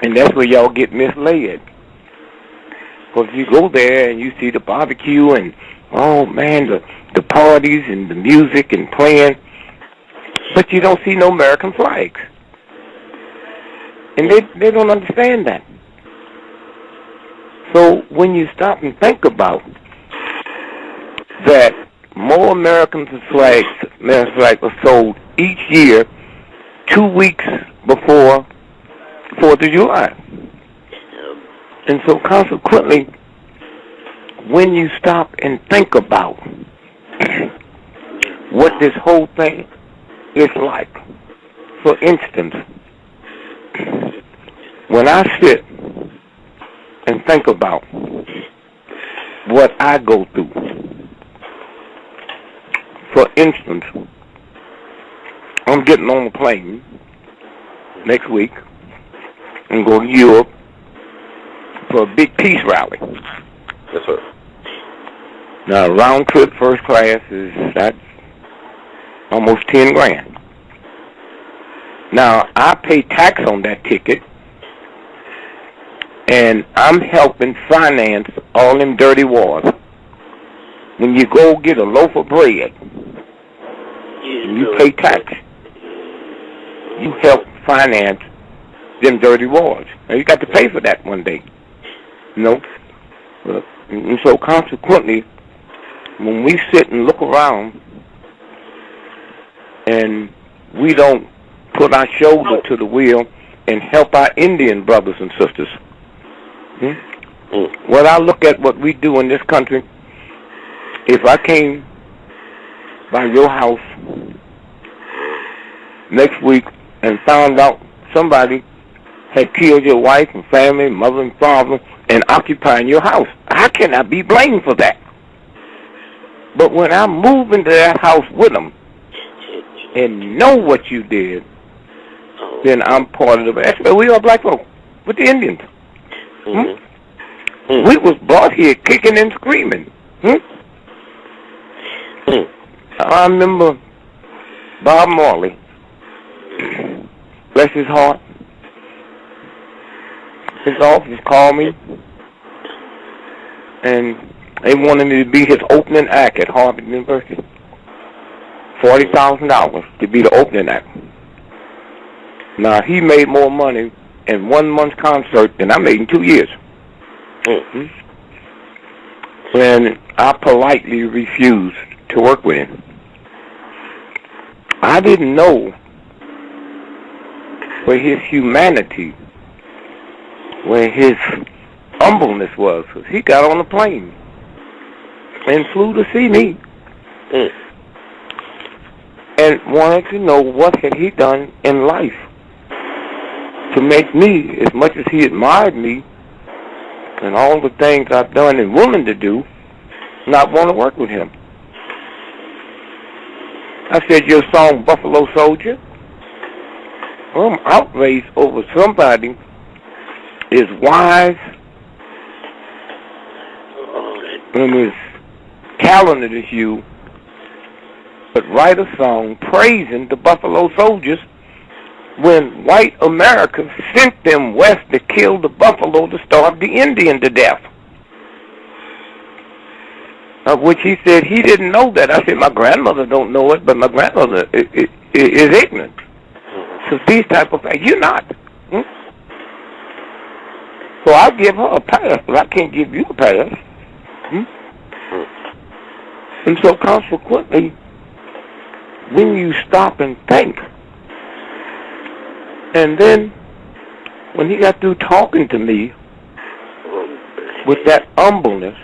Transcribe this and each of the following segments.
And that's where y'all get misled. Because you go there and you see the barbecue and, oh man, the parties and the music and playing, but you don't see no American flags. And they don't understand that. So when you stop and think about that, more American flags are sold each year 2 weeks before 4th of July. And so consequently, when you stop and think about what this whole thing is like, for instance, when I sit and think about what I go through, for instance, I'm getting on a plane next week and go to Europe for a big peace rally. Yes, sir. Now, round trip first class that's almost 10 grand. Now, I pay tax on that ticket, and I'm helping finance all them dirty wars. When you go get a loaf of bread, and you pay tax, you help finance them dirty wars. Now, you got to pay for that one day. No. And so consequently, when we sit and look around and we don't put our shoulder to the wheel and help our Indian brothers and sisters, when I look at what we do in this country, if I came by your house next week and found out somebody had killed your wife and family, mother and father, and occupying your house, I cannot be blamed for that. But when I move into that house with them and know what you did, then I'm part of it. That's where we are, black folk, with the Indians. We was brought here kicking and screaming. I remember Bob Marley, bless his heart, his office called me, and they wanted me to be his opening act at Harvard University. $40,000 to be the opening act. Now, he made more money in 1 month's concert than I made in 2 years. When I politely refused to work with him. I didn't know where his humanity, where his humbleness was. He got on a plane and flew to see me and wanted to know what had he done in life to make me, as much as he admired me and all the things I've done and willing to do, not want to work with him. I said, your song, Buffalo Soldier? Well, I'm outraged over somebody as wise and as talented as you, but write a song praising the Buffalo Soldiers when white America sent them west to kill the buffalo to starve the Indian to death. Of which he said he didn't know that. I said, my grandmother don't know it, but my grandmother is ignorant. So these type of things, you're not. So I'll give her a pass, but I can't give you a pass. And so consequently, when you stop and think, and then when he got through talking to me with that humbleness,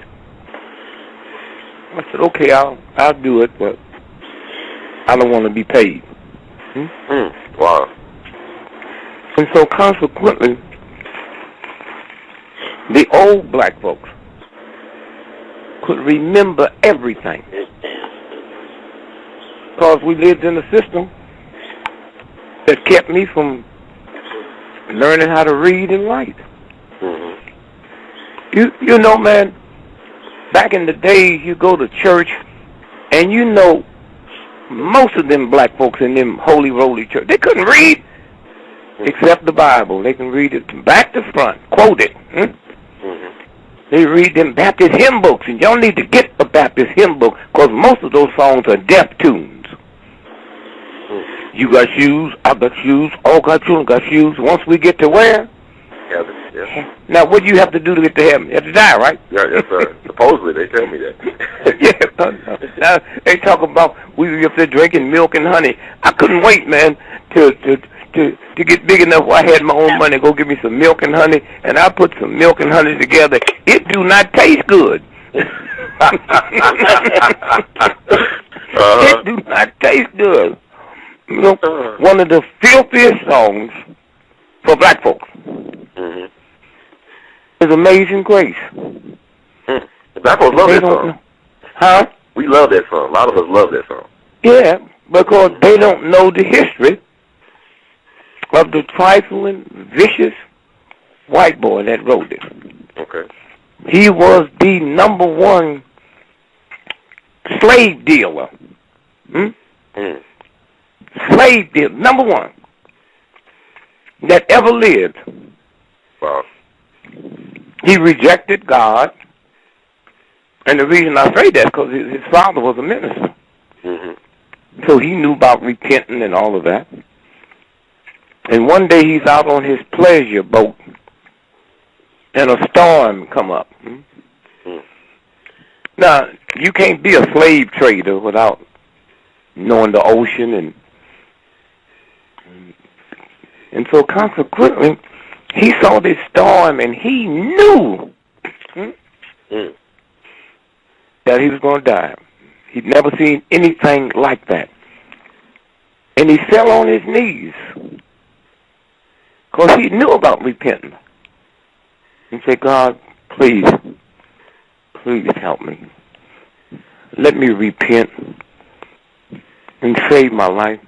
I said, okay, I'll do it, but I don't want to be paid. Wow. And so consequently, the old black folks could remember everything because we lived in a system that kept me from learning how to read and write. You know, man, back in the days, you go to church, and you know, most of them black folks in them holy roly church, they couldn't read. except the Bible. They can read it from back to front, quote it. They read them Baptist hymn books, and y'all need to get a Baptist hymn book because most of those songs are deaf tunes. You got shoes, I got shoes, all got children got shoes. Once we get to where? Heaven, yeah. Now, what do you have to do to get to heaven? You have to die, right? Yeah, yes, sir. Supposedly, they tell me that. Yeah, now, they talk about we up there drinking milk and honey. I couldn't wait, man, to get big enough where I had my own money, go get me some milk and honey, and I put some milk and honey together. It do not taste good. It do not taste good. You know, one of the filthiest songs for black folks is Amazing Grace. Black folks love that song. Huh? We love that song. A lot of us love that song. Yeah, because they don't know the history of the trifling, vicious white boy that wrote it. Okay. He was the #1 slave dealer. Slave dealer, #1 that ever lived. Wow. He rejected God, and the reason I say that is because his father was a minister. So he knew about repenting and all of that. And one day he's out on his pleasure boat, and a storm come up. Now, you can't be a slave trader without knowing the ocean, and so consequently, he saw this storm, and he knew that he was going to die. He'd never seen anything like that. And he fell on his knees because he knew about repenting. And said, God, please help me. Let me repent and save my life.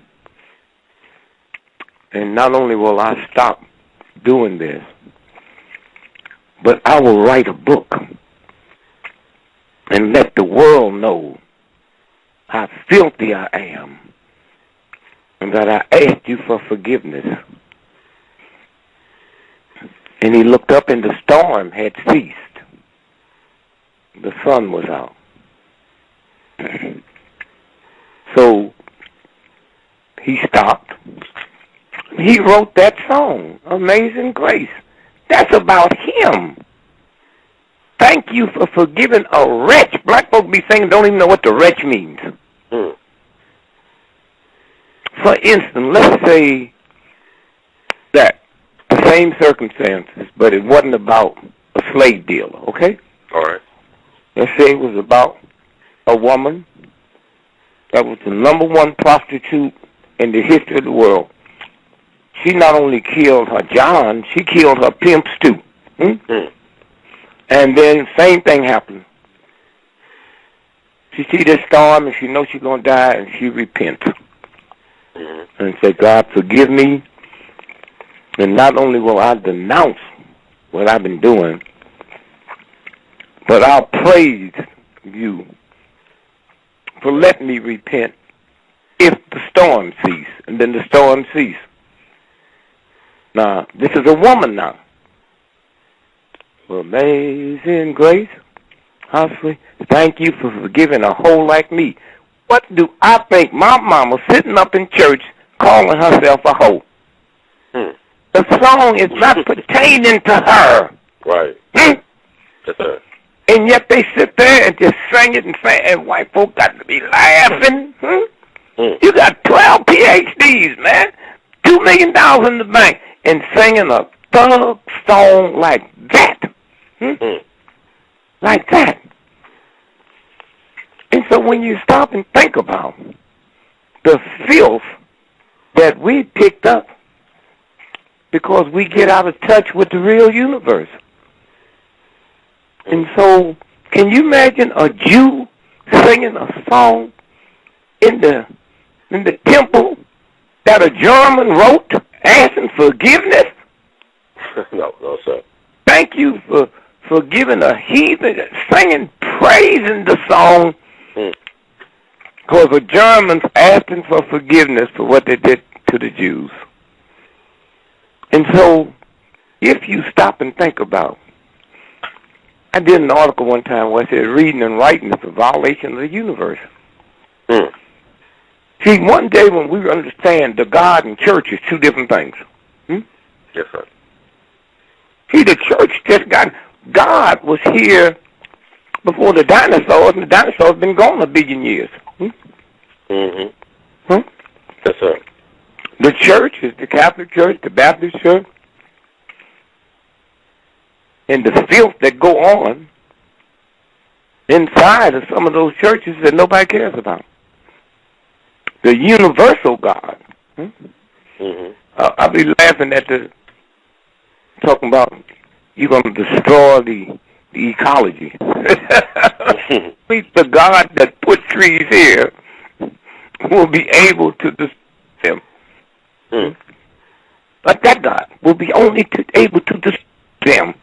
And not only will I stop doing this, but I will write a book and let the world know how filthy I am and that I asked you for forgiveness. And he looked up and the storm had ceased. The sun was out. So he stopped. He wrote that song, Amazing Grace. That's about him. Thank you for forgiving a wretch. Black folk be saying don't even know what the wretch means. For instance, let's say that the same circumstances, but it wasn't about a slave dealer, okay? All right. Let's say it was about a woman that was the #1 prostitute in the history of the world. She not only killed her John, she killed her pimps too. And then same thing happened. She see this storm and she knows she's going to die and she repents. And say, God, forgive me. And not only will I denounce what I've been doing, but I'll praise you for letting me repent if the storm cease. And then the storm cease. Now, this is a woman now. Amazing grace, how sweet. Thank you for forgiving a hoe like me. What do I think my mama sitting up in church calling herself a hoe? The song is not pertaining to her. Right. Yes, sir. And yet they sit there and just sing it and say, and white folk got to be laughing. You got 12 PhDs, man. $2 million in the bank. And singing a thug song like that. Like that. And so when you stop and think about the filth that we picked up because we get out of touch with the real universe. And so can you imagine a Jew singing a song in the temple that a German wrote asking forgiveness? No, sir. Thank you for forgiving a heathen, singing, praising the song, because the Germans asking for forgiveness for what they did to the Jews. And so, if you stop and think about, I did an article one time where I said reading and writing is a violation of the universe. See, one day when we understand the God and church is two different things. Yes, sir. See, the church just God was here before the dinosaurs, and the dinosaurs been gone 1 billion years. Yes, sir. The church is the Catholic Church, the Baptist Church, and the filth that go on inside of some of those churches that nobody cares about. The universal God. I'll be laughing at talking about you're going to destroy the ecology. The God that put trees here will be able to destroy them. But that God will be only able to destroy them.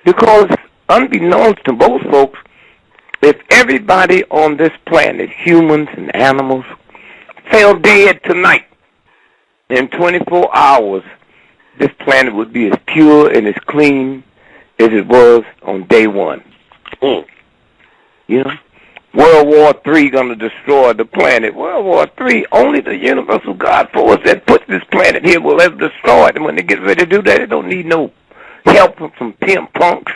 Because unbeknownst to most folks, if everybody on this planet, humans and animals, fell dead tonight, in 24 hours, this planet would be as pure and as clean as it was on day one. You know? World War III going to destroy the planet. World War III, only the universal God force that puts this planet here will ever destroy it. And when they get ready to do that, they don't need no help from some pimp punks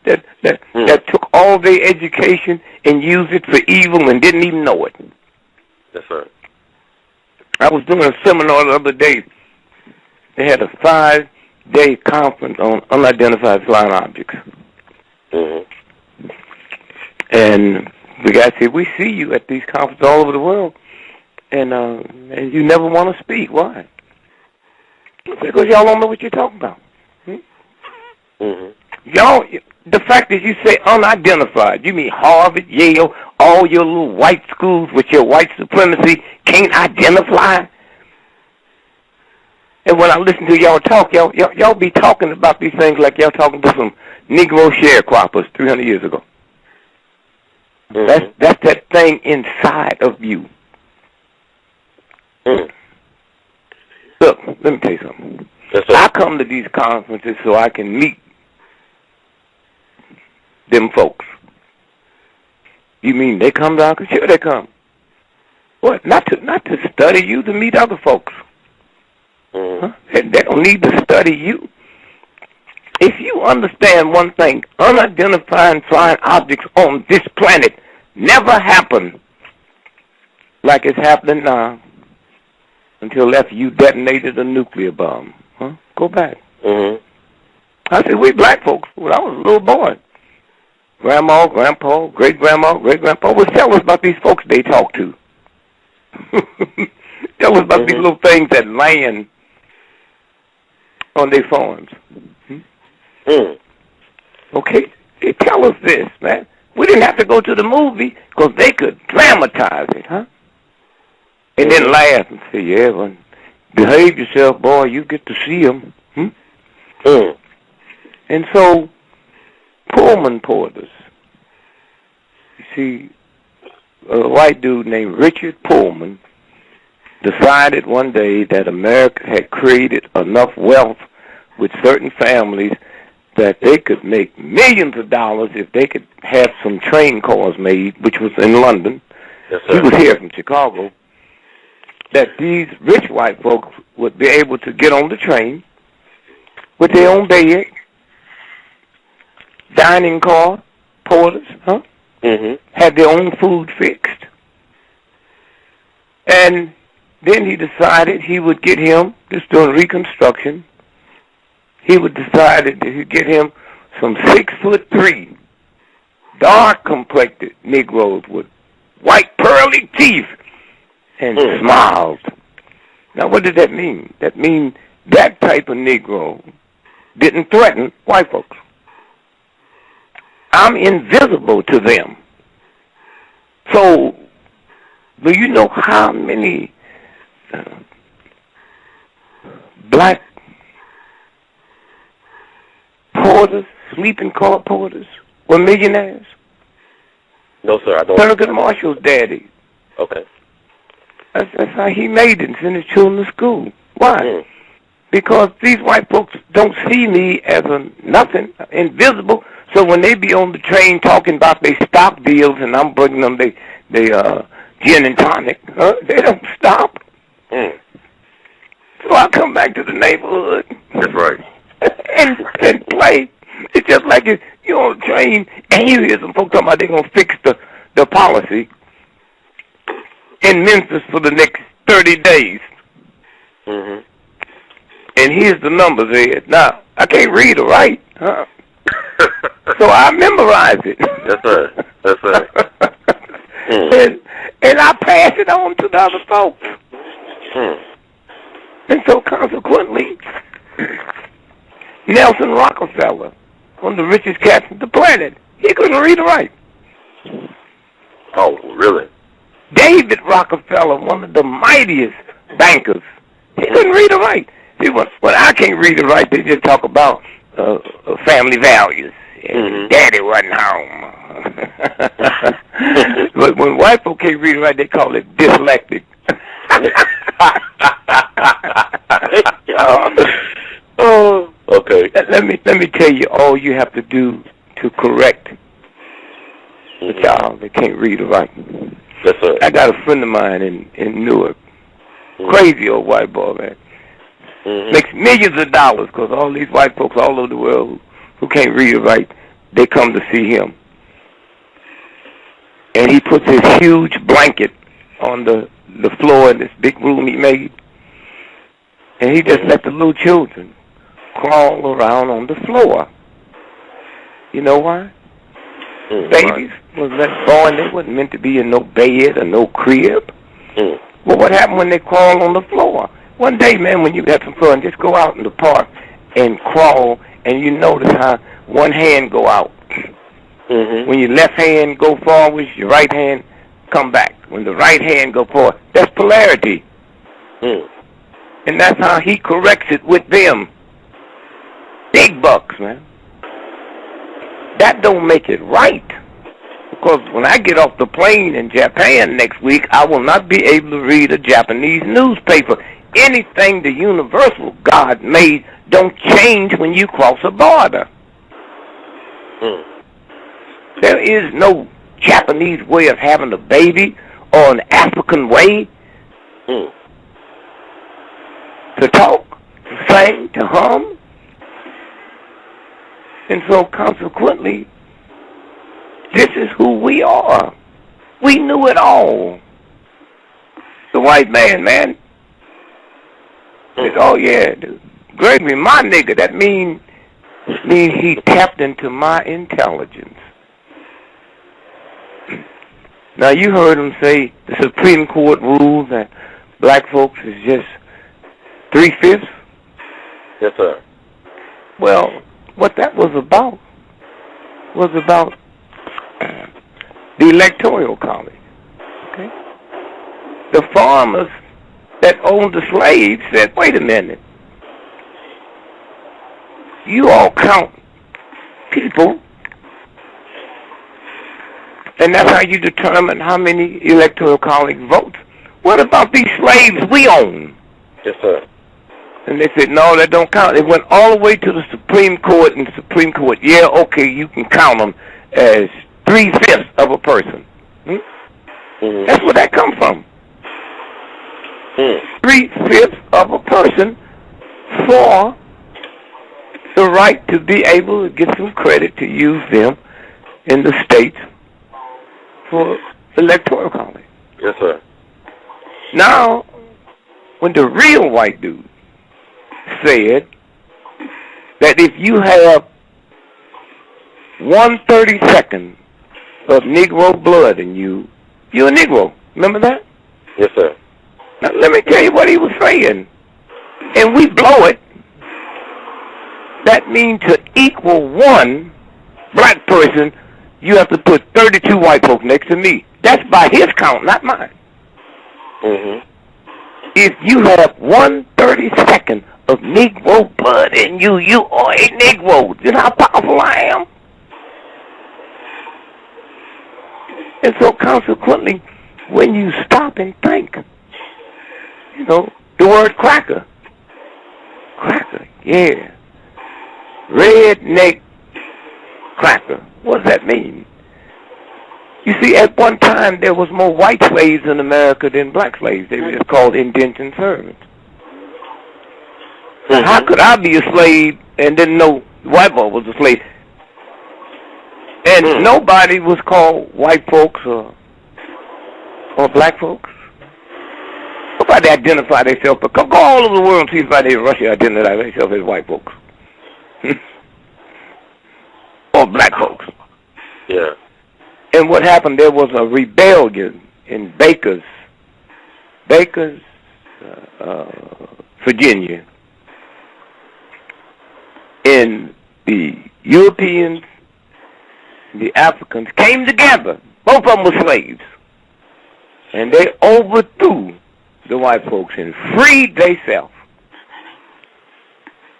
that took all their education and used it for evil and didn't even know it. Yes, sir. I was doing a seminar the other day. They had a 5-day conference on unidentified flying objects. And the guy said, we see you at these conferences all over the world, and you never want to speak. Why? Because y'all don't know what you're talking about. Y'all, the fact that you say unidentified, you mean Harvard, Yale, all your little white schools with your white supremacy can't identify? And when I listen to y'all talk, y'all be talking about these things like y'all talking to some Negro sharecroppers 300 years ago. That's that thing inside of you. Look, let me tell you something. Yes, sir. I come to these conferences so I can meet them folks. You mean they come down? Sure they come. What? Not to study you, to meet other folks. They don't need to study you. If you understand one thing, unidentified flying objects on this planet never happened like it's happening now until after you detonated a nuclear bomb. Go back. I said, we black folks, when I was a little boy, grandma, grandpa, great-grandma, great-grandpa would tell us about these folks they talk to. Tell us about these little things that land on their farms. Okay? They tell us this, man. We didn't have to go to the movie because they could dramatize it, And then laugh and say, yeah, well, behave yourself, boy, you get to see them. And so, Pullman porters, you see, a white dude named Richard Pullman decided one day that America had created enough wealth with certain families that they could make millions of dollars if they could have some train cars made, which was in London. Yes, sir. He was here from Chicago. That these rich white folks would be able to get on the train with their own bed, dining car, porters, had their own food fixed. And then he decided he would get him, just doing Reconstruction, he would decide that he'd get him some 6'3", dark-complected Negroes with white pearly teeth and smiles. Now, what did that mean? That means that type of Negro didn't threaten white folks. I'm invisible to them. So, do you know how many black porters, sleeping car porters, were millionaires? No, sir, I don't. Thurgood Marshall's daddy. Okay. That's how he made it and sent his children to school. Why? because these white folks don't see me as a nothing, invisible. So when they be on the train talking about their stock deals and I'm bringing them they gin and tonic, they don't stop. So I come back to the neighborhood. That's right. and play. It's just like you're on a train and you hear some folks talking about they're going to fix the policy in Memphis for the next 30 days. Mm-hmm. And here's the numbers here. Now, I can't read or write, huh? So I memorize it. That's right. That's right. And I pass it on to the other folks. And so consequently, Nelson Rockefeller, one of the richest cats on the planet, he couldn't read or write. Oh, really? David Rockefeller, one of the mightiest bankers, he couldn't read or write. See, when I can't read or write, they just talk about family values. Daddy wasn't home. But when white folk can't read or write, they call it dyslexic. Okay. Let me tell you all you have to do to correct the child that can't read or write. Yes, sir. I got a friend of mine in Newark, crazy old white boy, man. Makes millions of dollars because all these white folks all over the world who can't read or write, they come to see him. And he puts his huge blanket on the floor in this big room he made. And he just let the little children crawl around on the floor. You know why? Babies was that born, they wasn't meant to be in no bed or no crib. Well, what happened when they crawl on the floor? One day, man, when you have some fun, just go out in the park and crawl, and you notice how one hand go out. When your left hand go forward, your right hand come back. When the right hand go forward, that's polarity. And that's how he corrects it with them. Big bucks, man. That don't make it right. Because when I get off the plane in Japan next week, I will not be able to read a Japanese newspaper. Anything the universal God made don't change when you cross a border. There is no Japanese way of having a baby or an African way to talk, to sing, to hum. And so consequently, this is who we are. We knew it all. The white man, said, oh yeah, Gregory, my nigga, that means he tapped into my intelligence. Now you heard him say the Supreme Court ruled that black folks is just 3/5. Yes, sir. Well, what that was about the Electoral College. Okay? The farmers that owned the slaves said, wait a minute. You all count people, and that's how you determine how many Electoral College votes. What about these slaves we own? Yes, sir. And they said, no, that don't count. It went all the way to the Supreme Court, and the Supreme Court, yeah, okay, you can count them as 3/5 of a person. That's where that comes from. 3/5 of a person for the right to be able to get some credit to use them in the states for electoral college. Yes, sir. Now, when the real white dude said that if you have 1/32 of Negro blood in you, you're a Negro. Remember that? Yes, sir. Now, let me tell you what he was saying. And we blow it. That means to equal one black person, you have to put 32 white folks next to me. That's by his count, not mine. If you have 1/32 of Negro blood in you, you are a Negro. You know how powerful I am? And so consequently, when you stop and think, you know, the word cracker. cracker. Yeah. Redneck cracker. What does that mean? You see, at one time there was more white slaves in America than black slaves. They were just called indentured servants. Mm-hmm. How could I be a slave and didn't know white boy was a slave? And nobody was called white folks or black folks. Nobody identified themselves. But go all over the world and see if anybody in Russia identify themselves as white folks. Or black folks. Yeah. And what happened, there was a rebellion in Bakers, Virginia. And the Europeans, the Africans came together. Both of them were slaves. And they overthrew the white folks and freed themselves.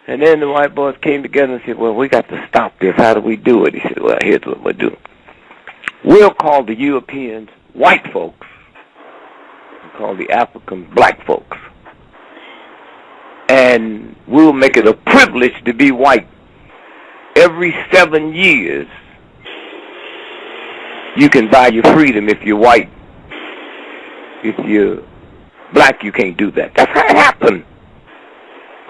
And then the white boys came together and said, well, we got to stop this. How do we do it? He said, well, here's what we'll do. We'll call the Europeans white folks. We'll call the Africans black folks. And we'll make it a privilege to be white. Every 7 years, you can buy your freedom if you're white. If you're black, you can't do that. That's how it happened.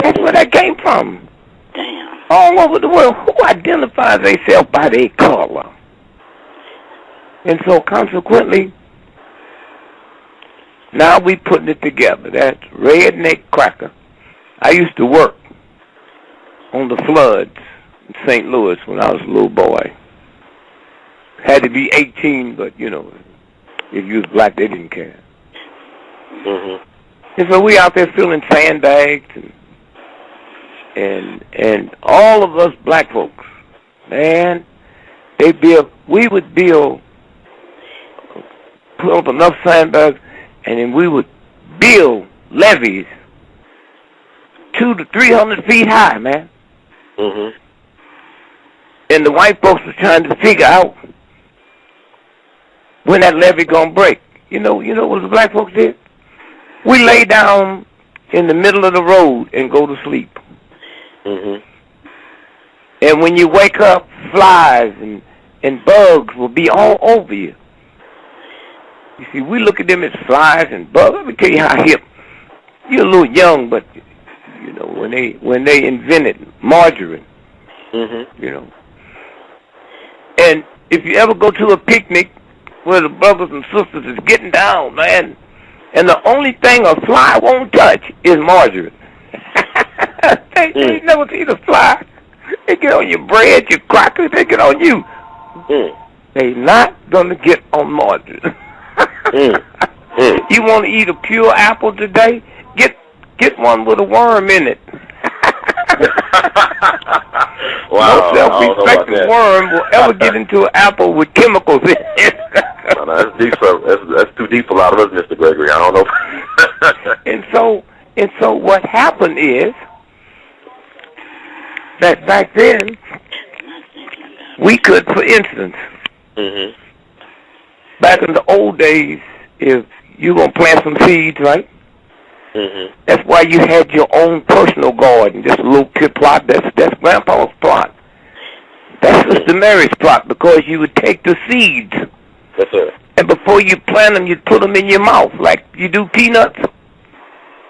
That's where that came from. Damn. All over the world, who identifies themselves by their color? And so consequently, now we putting it together. That's redneck cracker. I used to work on the floods in St. Louis when I was a little boy. Had to be 18, but, you know, if you was black, they didn't care. Mm-hmm. And so we out there filling sandbags and all of us black folks, man, we would put up enough sandbags, and then we would build levees 200 to 300 feet high, man. Mm-hmm. And the white folks were trying to figure out when that levee gonna break. You know what the black folks did? We lay down in the middle of the road and go to sleep. Mm-hmm. And when you wake up, flies and bugs will be all over you. You see, we look at them as flies and bugs. Let me tell you how hip. You're a little young, but you know when they invented margarine. Mm-hmm. You know. And if you ever go to a picnic where the brothers and sisters is getting down, man, and the only thing a fly won't touch is margarine. They never see the fly. They get on your bread, your crackers, they get on you. They not gonna get on margarine. You want to eat a pure apple today? Get one with a worm in it. Wow, no self-respecting worm will ever get into an apple with chemicals in it. No, that's deep. That's too deep for a lot of us, Mr. Gregory. I don't know. And so what happened is that back then we could, for instance, back in the old days, if you gonna plant some seeds, right? That's why you had your own personal garden, just a little pit plot. That's Grandpa's plot. That's Sister Mary's plot, because you would take the seeds. Yes, sir. And before you plant them, you'd put them in your mouth like you do peanuts.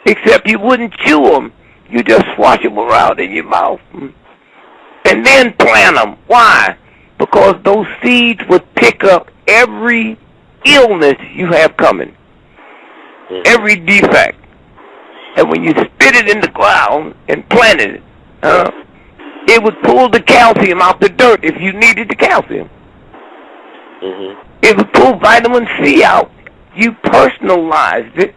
Except you wouldn't chew them. You just swash them around in your mouth. And then plant them. Why? Because those seeds would pick up every illness you have coming. Every defect. And when you spit it in the ground and planted it, it would pull the calcium out the dirt if you needed the calcium. It would pull vitamin C out. You personalized it.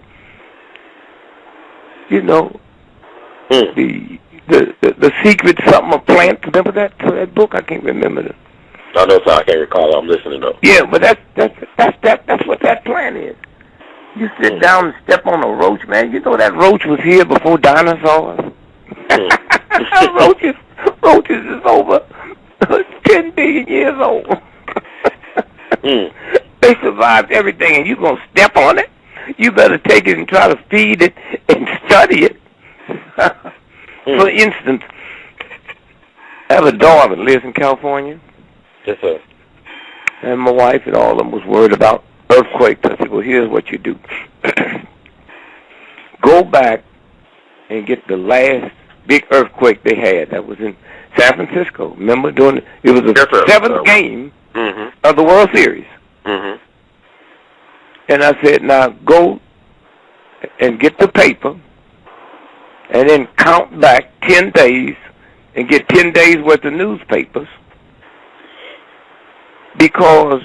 You know, the secret something of plants. Remember that book? I can't remember it. No, sir, I can't recall. I'm listening though. Yeah, but that's what that plant is. You sit down and step on a roach, man. You know that roach was here before dinosaurs. Roaches is over 10 billion years old. They survived everything, and you gonna step on it? You better take it and try to feed it and study it. For instance, I have a daughter that lives in California. Yes, sir. And my wife and all of them was worried about earthquakes. I said, well, here's what you do. Go back and get the last big earthquake they had. That was in San Francisco. Remember, it was the seventh game of the World Series. And I said, now go and get the paper and then count back 10 days and get 10 days worth of newspapers, because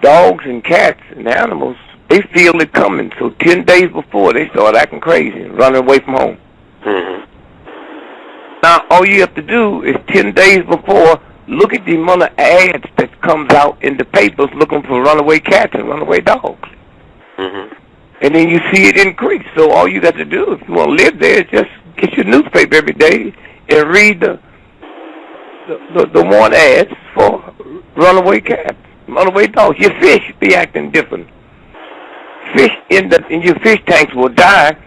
dogs and cats and animals, they feel it coming. So 10 days before, they start acting crazy and running away from home. Now, all you have to do is 10 days before, look at the amount of ads that comes out in the papers looking for runaway cats and runaway dogs. And then you see it increase. So all you got to do, if you want to live there, is just get your newspaper every day and read the one ads for runaway cats, runaway dogs. Your fish be acting different. Fish in your fish tanks will die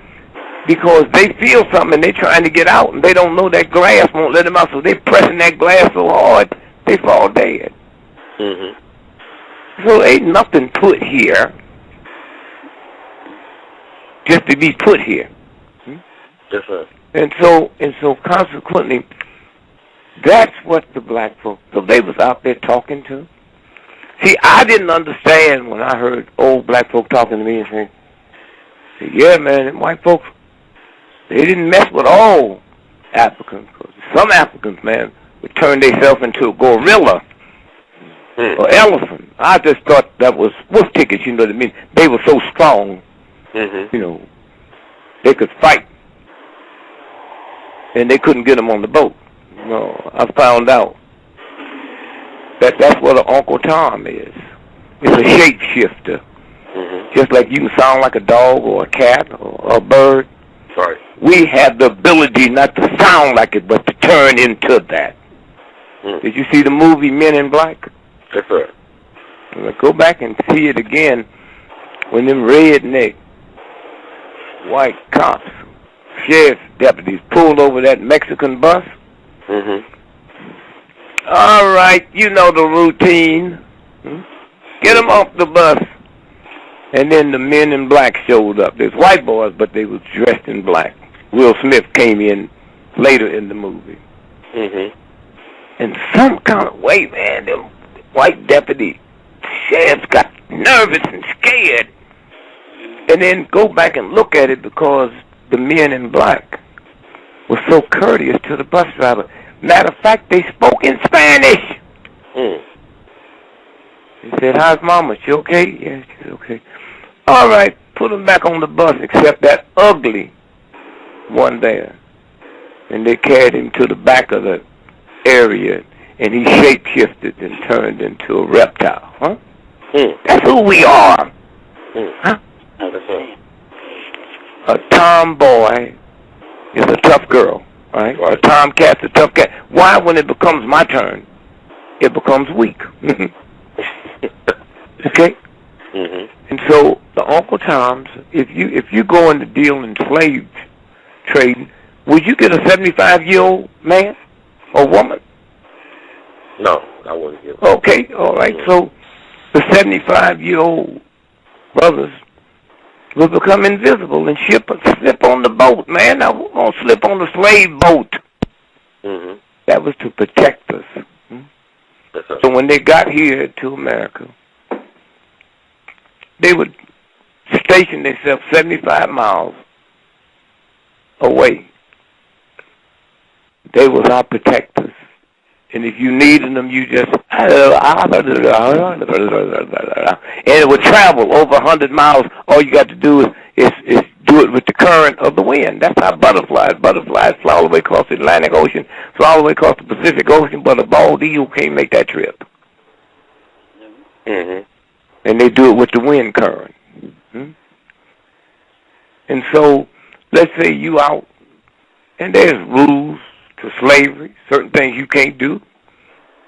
because they feel something and they're trying to get out, and they don't know that glass won't let them out, so they're pressing that glass so hard they fall dead. So ain't nothing put here just to be put here. Yes, sir. And so consequently, that's what the black folks, so they was out there talking to. See, I didn't understand when I heard old black folk talking to me and saying, yeah, man, them white folks, they didn't mess with all Africans. Some Africans, man, would turn themselves into a gorilla or elephant. I just thought that was wolf tickets, you know what I mean? They were so strong, you know, they could fight. And they couldn't get them on the boat. No, I found out that's what an Uncle Tom is. It's a shapeshifter. Just like you can sound like a dog or a cat or a bird. Right. We have the ability not to sound like it, but to turn into that. Did you see the movie Men in Black? Yes, sir. Go back and see it again when them redneck white cops, sheriff's deputies, pulled over that Mexican bus. All right, you know the routine. Get them off the bus. And then the Men in Black showed up. There's white boys, but they was dressed in black. Will Smith came in later in the movie. And some kind of way, man, them white deputy sheriffs got nervous and scared. And then go back and look at it, because the Men in Black was so courteous to the bus driver. Matter of fact, they spoke in Spanish. He said, how's Mama? She okay? Yeah, she's okay. All right, put him back on the bus, except that ugly one there. And they carried him to the back of the area, and he shape-shifted and turned into a reptile. Huh? That's who we are. Huh? A tomboy is a tough girl, right? A tomcat's a tough cat. Why, when it becomes my turn, it becomes weak? Okay? And so the Uncle Toms, if you go into deal in slave trading, would you get a 75-year-old man or woman? No, I wouldn't get it. Okay, all right. So the 75-year-old brothers will become invisible and slip on the boat, man. Now, we're going to slip on the slave boat. That was to protect us. So when they got here to America, they would station themselves 75 miles away. They was our protectors. And if you needed them, you just... And it would travel over 100 miles. All you got to do is do it with the current of the wind. That's how butterflies fly all the way across the Atlantic Ocean, fly all the way across the Pacific Ocean, but a bald eagle can't make that trip. And they do it with the wind current. And so, let's say you out, and there's rules to slavery, certain things you can't do.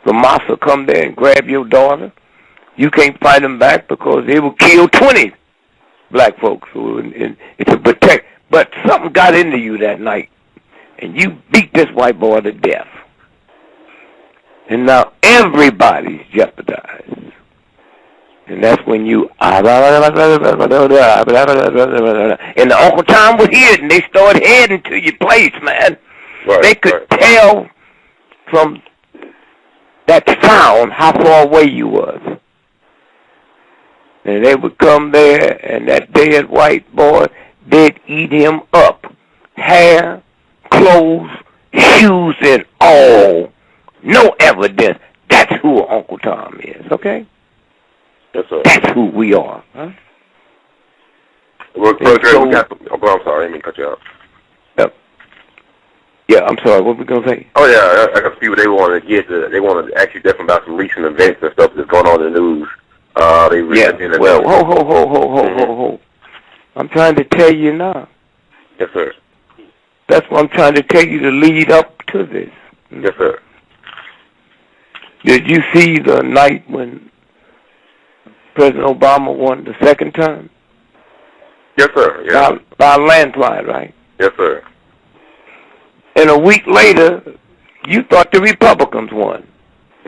The massa come there and grab your daughter. You can't fight them back because they will kill 20 black folks. And it's a protect. But something got into you that night and you beat this white boy to death. And now everybody's jeopardized. And that's when you... And the Uncle Tom was here, and they started heading to your place, man. Right, they could tell from that sound how far away you was. And they would come there, and that dead white boy, they'd eat him up. Hair, clothes, shoes, and all. No evidence. That's who Uncle Tom is, okay? Yes, sir. That's who we are. Huh? Well, I'm sorry, I didn't mean to cut you out. Yeah, I'm sorry. What were we gonna say? Oh yeah, I got people. They want to ask you different about some recent events and stuff that's going on in the news. Well, ho. I'm trying to tell you now. Yes, sir. That's what I'm trying to tell you to lead up to this. Yes, sir. Did you see the night when President Obama won the second term? Yes, sir. Yeah. By a landslide, right? Yes, sir. And a week later, you thought the Republicans won.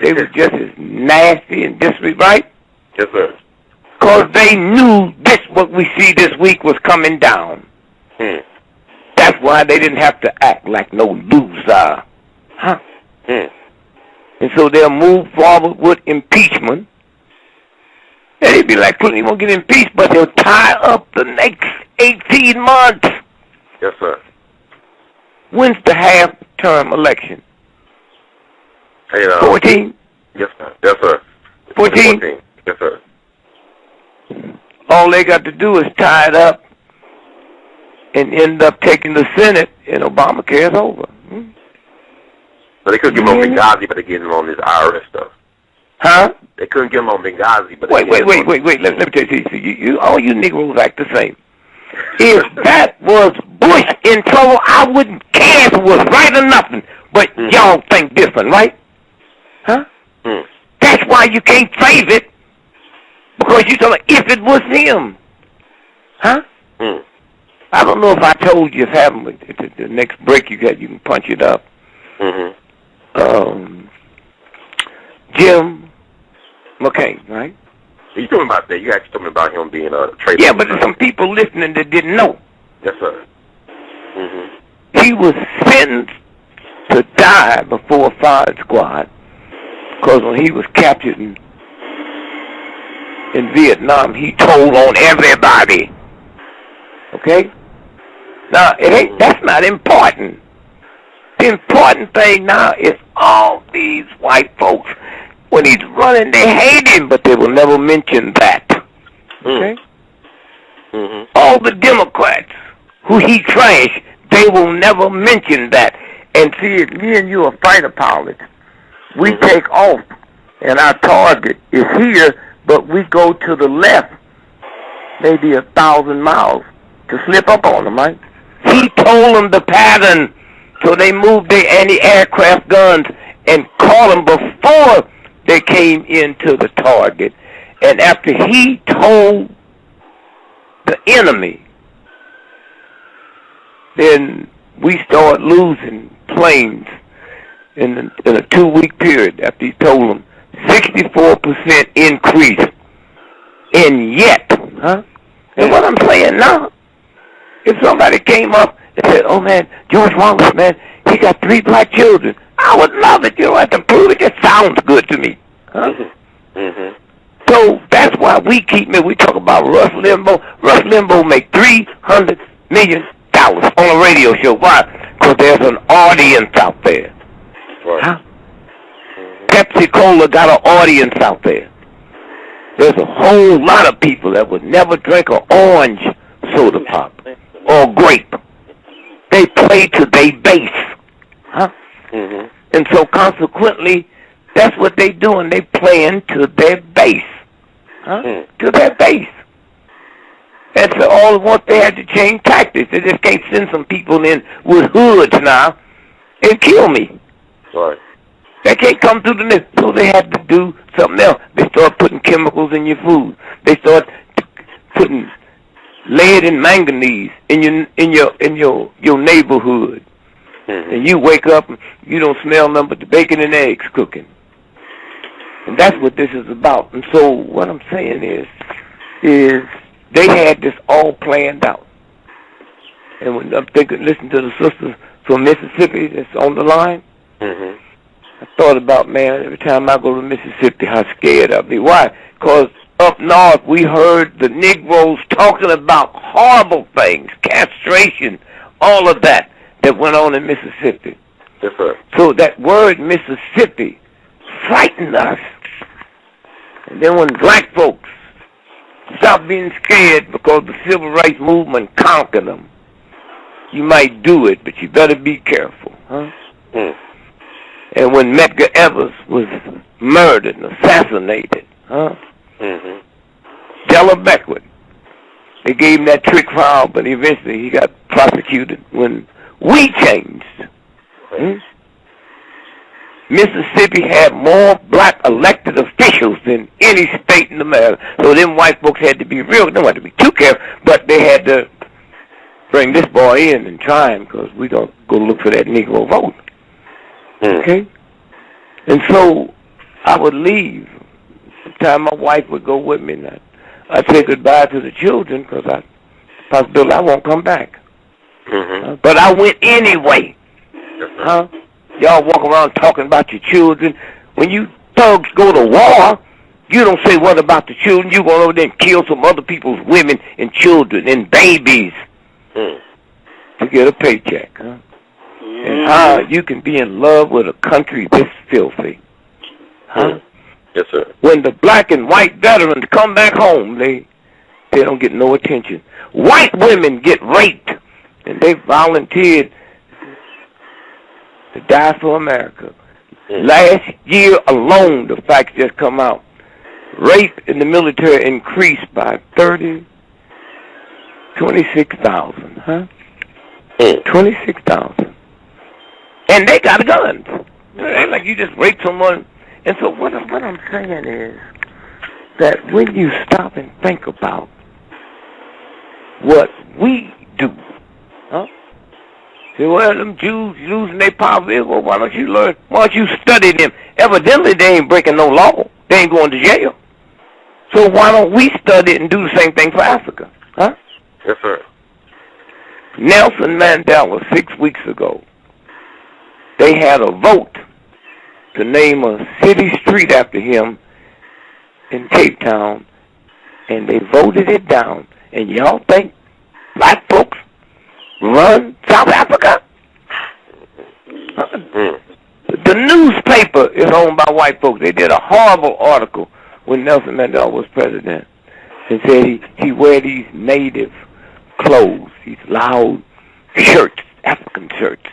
They were just as nasty and disrespectful, right? Yes, sir. Because they knew what we see this week was coming down. That's why they didn't have to act like no loser. Huh? And so they'll move forward with impeachment. And they'd be like, Clinton, he won't get impeached, but they'll tie up the next 18 months. Yes, sir. When's the half-term election? 14? Yes, sir. Yes, sir. 14? Yes, sir. All they got to do is tie it up and end up taking the Senate, and Obamacare is over. So they couldn't get him on Benghazi, but they get him on this IRS stuff. Huh? They couldn't get him on Benghazi, but wait. Let me tell you, all you Negroes act the same. If that was Bush in trouble, I wouldn't care if it was right or nothing. But y'all think different, right? Huh? That's why you can't save it, because you tell me if it was him. Huh? I don't know if I told you, if I haven't, the next break you got, you can punch it up. Jim McCain, right? You told me about that. You actually told me about him being a traitor. Yeah, but there's some people listening that didn't know. Yes, sir. He was sentenced to die before a firing squad because when he was captured in Vietnam, he told on everybody. Okay? Now, that's not important. The important thing now is all these white folks, when he's running, they hate him, but they will never mention that. Okay? All the Democrats who he trashed, they will never mention that. And see, if me and you are fighter pilots, we take off, and our target is here, but we go to the left, maybe 1,000 miles, to slip up on them, right? He told them the pattern, so they moved their anti-aircraft guns and caught them before they came into the target. And after he told the enemy, then we started losing planes in a 2-week period after he told them. 64% increase. And yet, and what I'm saying now, if somebody came up and said, oh man, George Wallace, man, he got 3 black children, I would love it. You don't have to prove it. It just sounds good to me. So that's why we talk about Rush Limbaugh. Rush Limbaugh make $300 million on a radio show. Why? Because there's an audience out there. Right. Pepsi Cola got an audience out there. There's a whole lot of people that would never drink an orange soda pop or grape. They play to their base. And so consequently, that's what they doing. They playing to their base. To their base. That's all what they had to change tactics. They just can't send some people in with hoods now and kill me. Right. They can't come through the net, so they had to do something else. They start putting chemicals in your food. They start putting lead and manganese in your neighborhood. And you wake up and you don't smell nothing but the bacon and eggs cooking. And that's what this is about. And so what I'm saying is they had this all planned out. And when I'm thinking, listen to the sisters from Mississippi that's on the line, I thought about, man, every time I go to Mississippi, how scared I'll be. Why? Because up north, we heard the Negroes talking about horrible things, castration, all of that went on in Mississippi. Yes, sir. So that word Mississippi frightened us. And then when black folks stopped being scared because the civil rights movement conquered them, you might do it, but you better be careful, huh? And when Medgar Evers was murdered and assassinated, huh? Della Beckwith, they gave him that trick trial, but eventually he got prosecuted when we changed. Mississippi had more black elected officials than any state in America. So them white folks had to be real. They don't have to be too careful, but they had to bring this boy in and try him because we don't go look for that Negro vote. Okay? And so I would leave. Sometimes my wife would go with me, and I'd say goodbye to the children because possibility I won't come back. But I went anyway. Huh? Y'all walk around talking about your children. When you thugs go to war, you don't say, what about the children? You go over there and kill some other people's women and children and babies to get a paycheck. Huh? And how you can be in love with a country this filthy. Huh? Yes, sir. When the black and white veterans come back home, they don't get no attention. White women get raped, and they volunteered to die for America. Last year alone, the facts just come out. Rape in the military increased by 26,000, huh? 26,000. And they got guns. It ain't like you just rape someone. And so what I'm saying is that when you stop and think about what we do, huh? Say, well, them Jews losing their power, well, why don't you learn? Why don't you study them? Evidently, they ain't breaking no law. They ain't going to jail. So why don't we study it and do the same thing for Africa, huh? Yes, sir. Nelson Mandela, 6 weeks ago, they had a vote to name a city street after him in Cape Town, and they voted it down. And y'all think black folks run South Africa? The newspaper is owned by white folks. They did a horrible article when Nelson Mandela was president and said he wear these native clothes, these loud shirts, African shirts.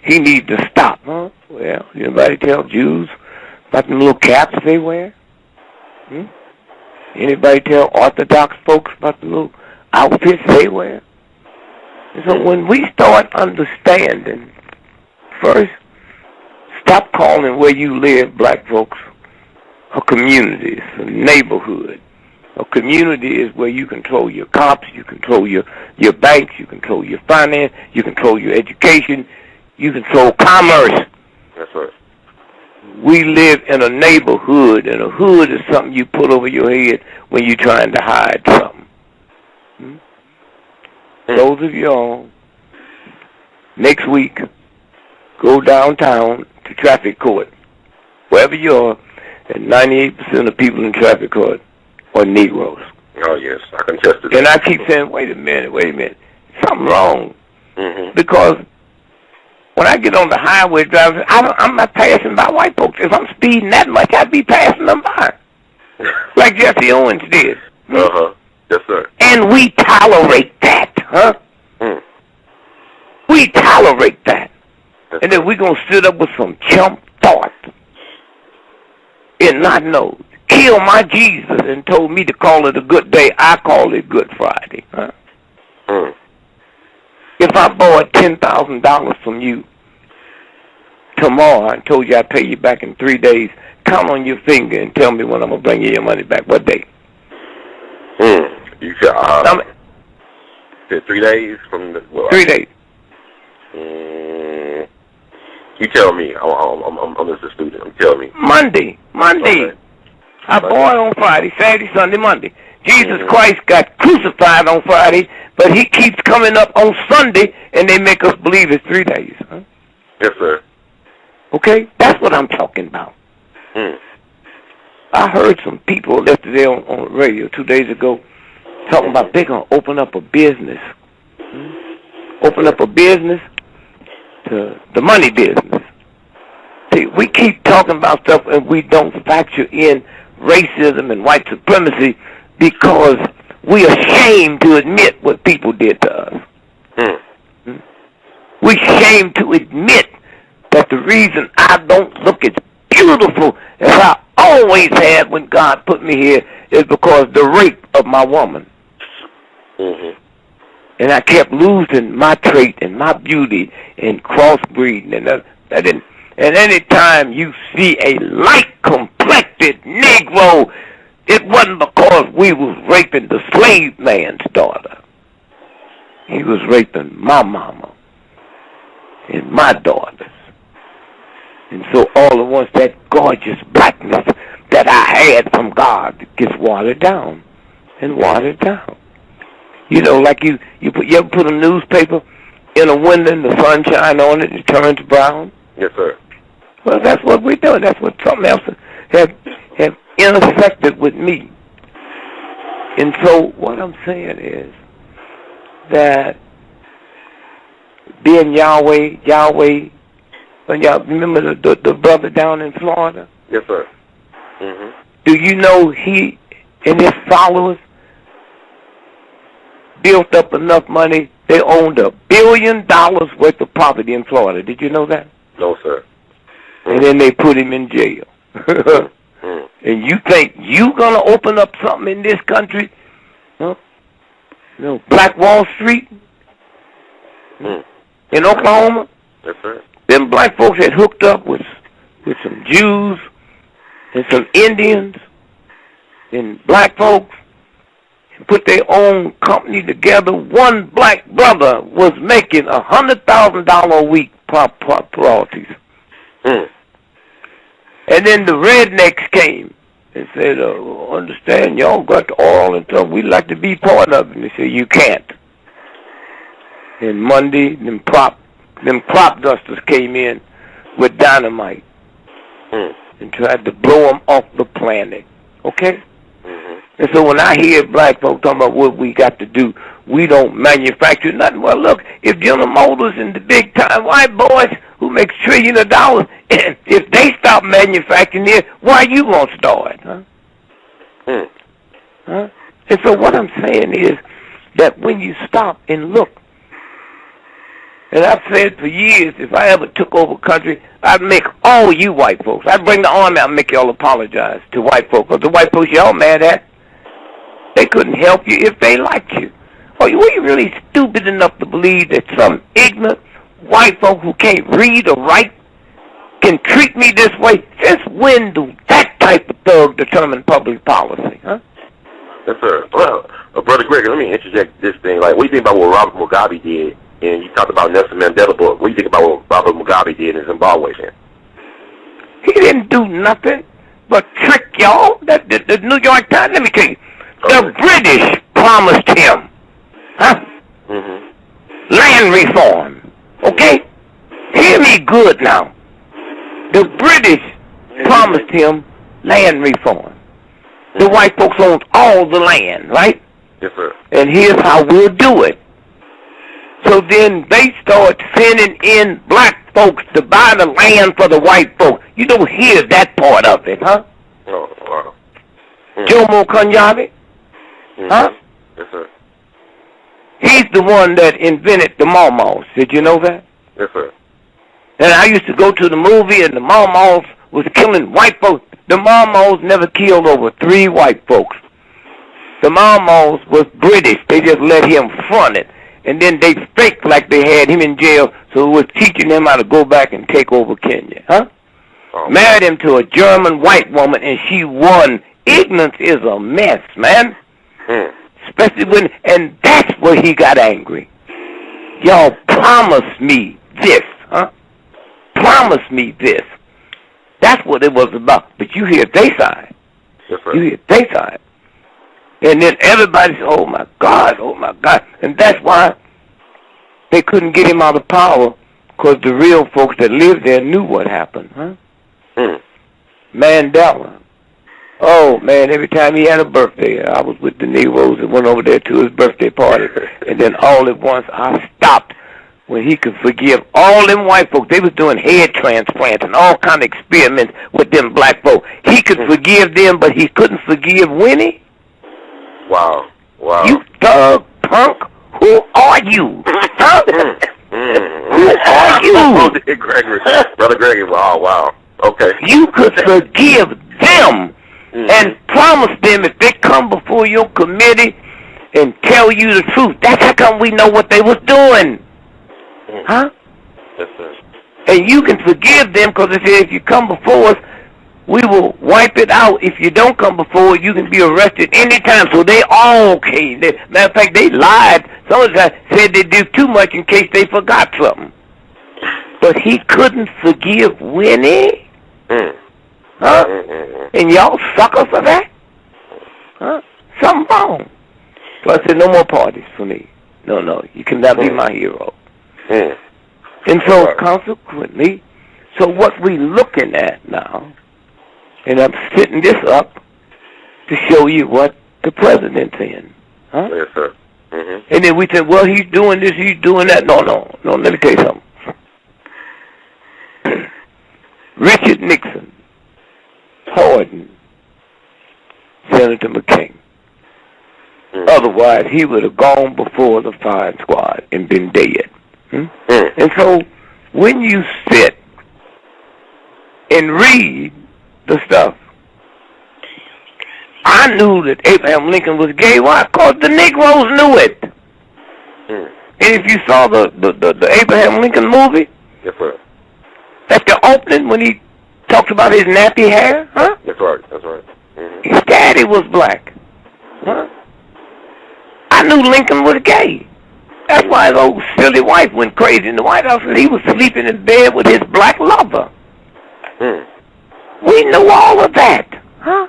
He need to stop, huh? Well, anybody tell Jews about the little caps they wear? Anybody tell Orthodox folks about the little outfits they wear? And so when we start understanding, first, stop calling where you live, black folks, a community, it's a neighborhood. A community is where you control your cops, you control your banks, you control your finance, you control your education, you control commerce. That's right. We live in a neighborhood, and a hood is something you put over your head when you're trying to hide something. Those of y'all, next week, go downtown to traffic court. Wherever you are, and 98% of people in traffic court are Negroes. Oh, yes, I can attest to that. And I keep saying, wait a minute. Something wrong. Because when I get on the highway driving, I'm not passing by white folks. If I'm speeding that much, I'd be passing them by. Like Jesse Owens did. Yes, sir. And we tolerate that, huh? We tolerate that. And then we're going to sit up with some chump thought and not know. Kill my Jesus and told me to call it a good day. I call it Good Friday, huh? If I borrowed $10,000 from you tomorrow and told you I'd pay you back in 3 days, count on your finger and tell me when I'm going to bring you your money back. What day? You said 3 days from the... 3 days. You tell me. I'm just a student. You tell me. Monday. Okay. I born on Friday, Saturday, Sunday, Monday. Jesus Christ got crucified on Friday, but he keeps coming up on Sunday, and they make us believe it's 3 days. Huh? Yes, sir. Okay? That's what I'm talking about. I heard some people yesterday on the radio 2 days ago talking about they're going to open up a business. Open up a business to the money business. See, we keep talking about stuff and we don't factor in racism and white supremacy because we are ashamed to admit what people did to us. We're ashamed to admit that the reason I don't look as beautiful as I always had when God put me here is because the rape of my woman. And I kept losing my trait and my beauty and crossbreeding. And any time you see a light-complected Negro, it wasn't because we was raping the slave man's daughter. He was raping my mama and my daughters. And so all at once that gorgeous blackness that I had from God gets watered down and watered down. You know, like you ever put a newspaper in a window and the sun shine on it and it turns brown? Yes, sir. Well, that's what we're doing. That's what something else have intersected with me. And so what I'm saying is that being Yahweh, when y'all remember the brother down in Florida? Yes, sir. Do you know he and his followers built up enough money, they owned $1 billion worth of property in Florida. Did you know that? No, sir. And then they put him in jail. And you think you going to open up something in this country? Huh? You know, Black Wall Street in Oklahoma? Yes, sir. Them black folks had hooked up with some Jews and some Indians and black folks and put their own company together. One black brother was making $100,000 a week royalties. And then the rednecks came and said, understand, y'all got the oil and stuff. We'd like to be part of it. And they said, you can't. And Monday, them crop dusters came in with dynamite and tried to blow them off the planet. Okay? And so when I hear black folks talking about what we got to do, we don't manufacture nothing. Well, look, if General Motors and the big-time white boys who make trillions of dollars, if they stop manufacturing it, why you won't start? Huh? And so what I'm saying is that when you stop and look, and I've said for years, if I ever took over country, I'd make all you white folks. I'd bring the army out and make y'all apologize to white folks. Because the white folks y'all mad at, they couldn't help you if they liked you. Or were you really stupid enough to believe that some ignorant white folk who can't read or write can treat me this way? Since when do that type of thug determine public policy, huh? Yes, sir. Well, Brother Greg, let me interject this thing. Like, what do you think about what Robert Mugabe did? And you talked about Nelson Mandela, but what do you think about what Robert Mugabe did in Zimbabwe, then? He didn't do nothing but trick y'all. The New York Times, let me tell you, the British promised him, land reform. Okay? Hear me good now. The British promised him land reform. The white folks owned all the land, right? Yes, sir. And here's how we'll do it. So then they start sending in black folks to buy the land for the white folks. You don't hear that part of it, huh? Oh, wow. Jomo Kenyatta? Huh? Yes, sir. He's the one that invented the Mawmaws. Did you know that? Yes, sir. And I used to go to the movie and the Mawmaws was killing white folks. The Mawmaws never killed over 3 white folks. The Mawmaws was British. They just let him front it. And then they faked like they had him in jail, so it was teaching him how to go back and take over Kenya, huh? Oh. Married him to a German white woman, and she won. Ignorance is a mess, man. Especially when, and that's where he got angry. Y'all promised me this, huh? promised me this. That's what it was about. But you hear their side. That's right. You hear their side. And then everybody said, oh, my God, oh, my God. And that's why they couldn't get him out of power, because the real folks that lived there knew what happened. Mandela. Oh, man, every time he had a birthday, I was with the Negroes and went over there to his birthday party. And then all at once I stopped when he could forgive all them white folks. They was doing head transplants and all kind of experiments with them black folks. He could forgive them, but he couldn't forgive Winnie. Wow. You thug punk, who are you? Who are you? Gregory. Brother Gregory, wow. Okay. You could forgive them and promise them if they come before your committee and tell you the truth. That's how come we know what they was doing. Huh? Yes, sir. And you can forgive them because they said if you come before us, we will wipe it out. If you don't come before, you can be arrested anytime. So they all came. Matter of fact, they lied. Some of them said they did too much in case they forgot something. But he couldn't forgive Winnie? Huh? And y'all sucker for that? Huh? Something wrong. So I said, no more parties for me. No, you cannot be my hero. And so consequently, so what we looking at now, and I'm setting this up to show you what the president's in. Huh? Yes, sir. And then we said, well, he's doing this, he's doing that. No, let me tell you something. Richard Nixon, Hardin, Senator McCain. Otherwise, he would have gone before the firing squad and been dead. And so when you sit and read the stuff, I knew that Abraham Lincoln was gay. Why? Because the Negroes knew it. And if you saw the Abraham Lincoln movie, yes, sir. That's the opening when he talks about his nappy hair, huh? That's right. His daddy was black, huh? I knew Lincoln was gay. That's why his old silly wife went crazy in the White House, and he was sleeping in bed with his black lover. We knew all of that, huh?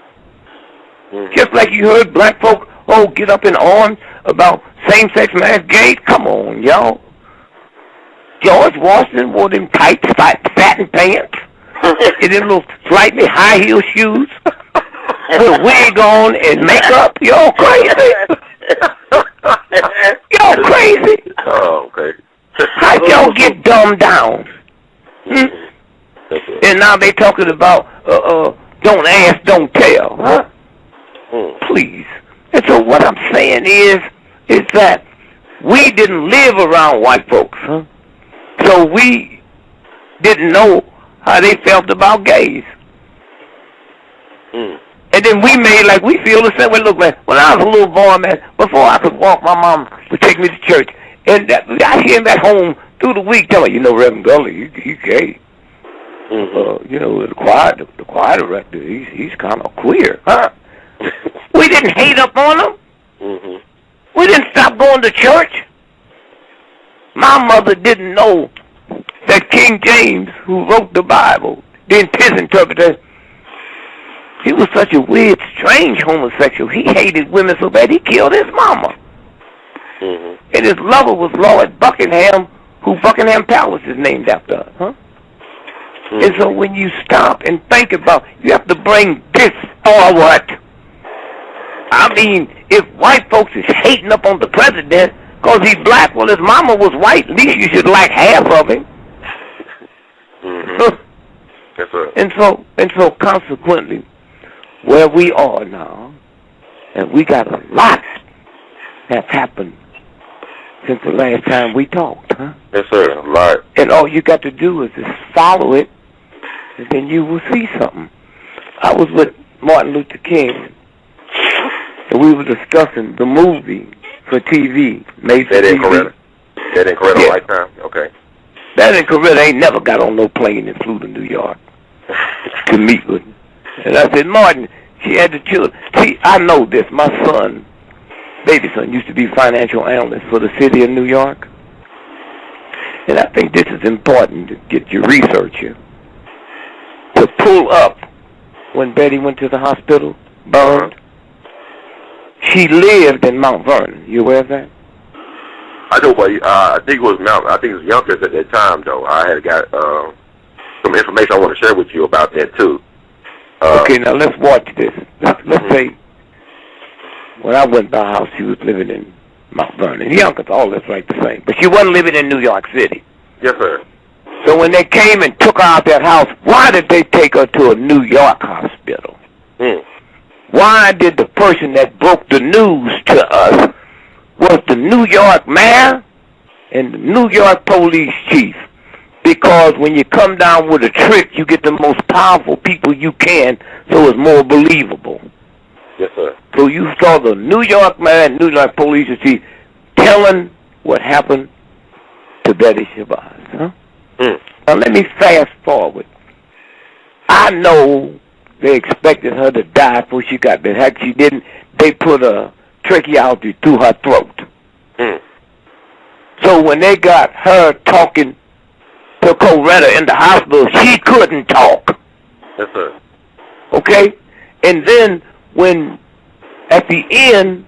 Just like you heard black folk, get up in arms about same-sex marriage, gays. Come on, y'all. George Washington wore them tight, satin pants, and them little slightly high-heel shoes, with a wig on and makeup. Y'all crazy? Y'all crazy? Oh, okay. How'd y'all get dumbed down? And now they talking about don't ask, don't tell, huh? Please. And so what I'm saying is that we didn't live around white folks, huh? So we didn't know how they felt about gays. And then we made like we feel the same way. Look, man, when I was a little boy, man, before I could walk, my mom would take me to church. And I hear him at home through the week telling me, Reverend Gully, he's gay. The choir director, he's kind of queer, huh? We didn't hate up on him. We didn't stop going to church. My mother didn't know that King James, who wrote the Bible, then his interpreter, he was such a weird, strange homosexual. He hated women so bad he killed his mama. And his lover was Lord Buckingham, who Buckingham Palace is named after, huh? And so when you stop and think about, you have to bring this or what? I mean, if white folks is hating up on the president because he's black, well, his mama was white, at least you should like half of him. Yes, sir. And so consequently, where we are now, and we got a lot that's happened since the last time we talked, huh? Yes, sir, a lot. And all you got to do is just follow it, and then you will see something. I was with Martin Luther King, and we were discussing the movie for TV, made for TV. That in Coretta Lifetime? Okay. That in Coretta ain't never got on no plane and flew to New York to meet with him. And I said, Martin, she had the children. See, I know this. My son, baby son, used to be financial analyst for the city of New York. And I think this is important to get your research here. pull up when Betty went to the hospital, burned. She lived in Mount Vernon. You aware of that? I know, but I think it was Yonkers at that time, though. I had got some information I want to share with you about that, too. Okay, now let's watch this. Let's say when I went by her house, she was living in Mount Vernon. Yonkers, all that's right the same. But she wasn't living in New York City. Yes, sir. So when they came and took her out that house, why did they take her to a New York hospital? Why did the person that broke the news to us was the New York mayor and the New York police chief? Because when you come down with a trick, you get the most powerful people you can, so it's more believable. Yes, sir. So you saw the New York mayor and New York police chief telling what happened to Betty Shabazz, huh? Now let me fast forward. I know they expected her to die before she got there. Heck, she didn't. They put a tracheotomy through her throat. So when they got her talking to Coretta in the hospital, she couldn't talk. Yes, sir. Okay? And then when, at the end,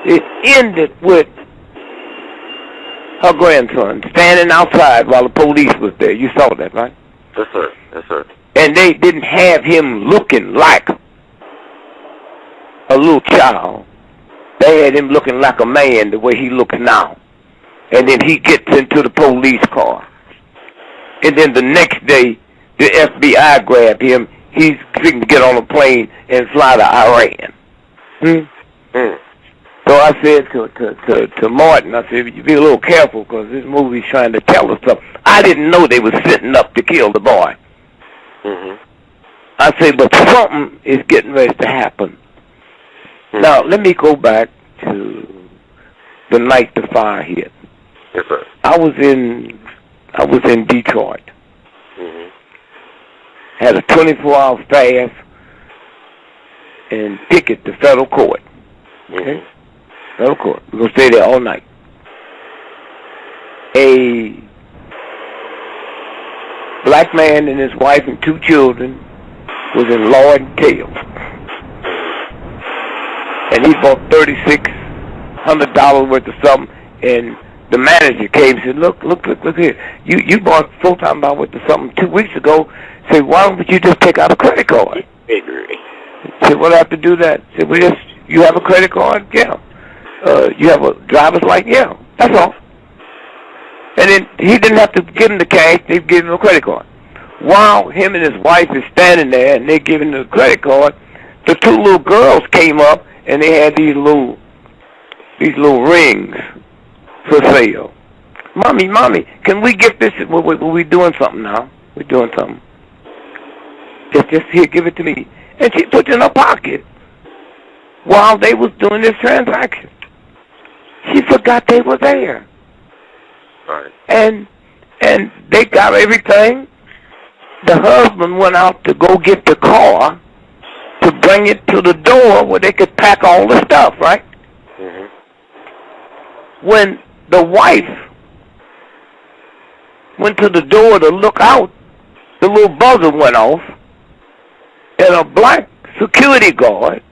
it ended with her grandson standing outside while the police was there. You saw that, right? Yes, sir. Yes, sir. And they didn't have him looking like a little child. They had him looking like a man the way he looks now. And then he gets into the police car. And then the next day, the FBI grabbed him. He's going to get on a plane and fly to Iran. So I said to Martin, I said, you be a little careful because this movie's trying to tell us something. I didn't know they were setting up to kill the boy. I said, but something is getting ready to happen. Now, let me go back to the night the fire hit. Yes, sir. I was in Detroit. Had a 24-hour fast and ticket to federal court. Okay? Federal court. We're going to stay there all night. A black man and his wife and 2 children was in Lord & Tails. And he bought $3,600 worth of something, and the manager came and said, look here. You bought full-time buy worth of something 2 weeks ago. Said, why don't you just take out a credit card? Said, well, I have to do that. Said, well, you have a credit card? Yeah. You have a driver's license? Yeah. That's all. And then he didn't have to give him the cash. They gave him a credit card. While him and his wife is standing there and they give him the credit card, the 2 little girls came up and they had these little rings for sale. Mommy, can we get this? We're doing something now. We're doing something. Just here, give it to me. And she put it in her pocket while they was doing this transaction. She forgot they were there. Right. And they got everything. The husband went out to go get the car to bring it to the door where they could pack all the stuff, right? When the wife went to the door to look out, the little buzzer went off, and a black security guard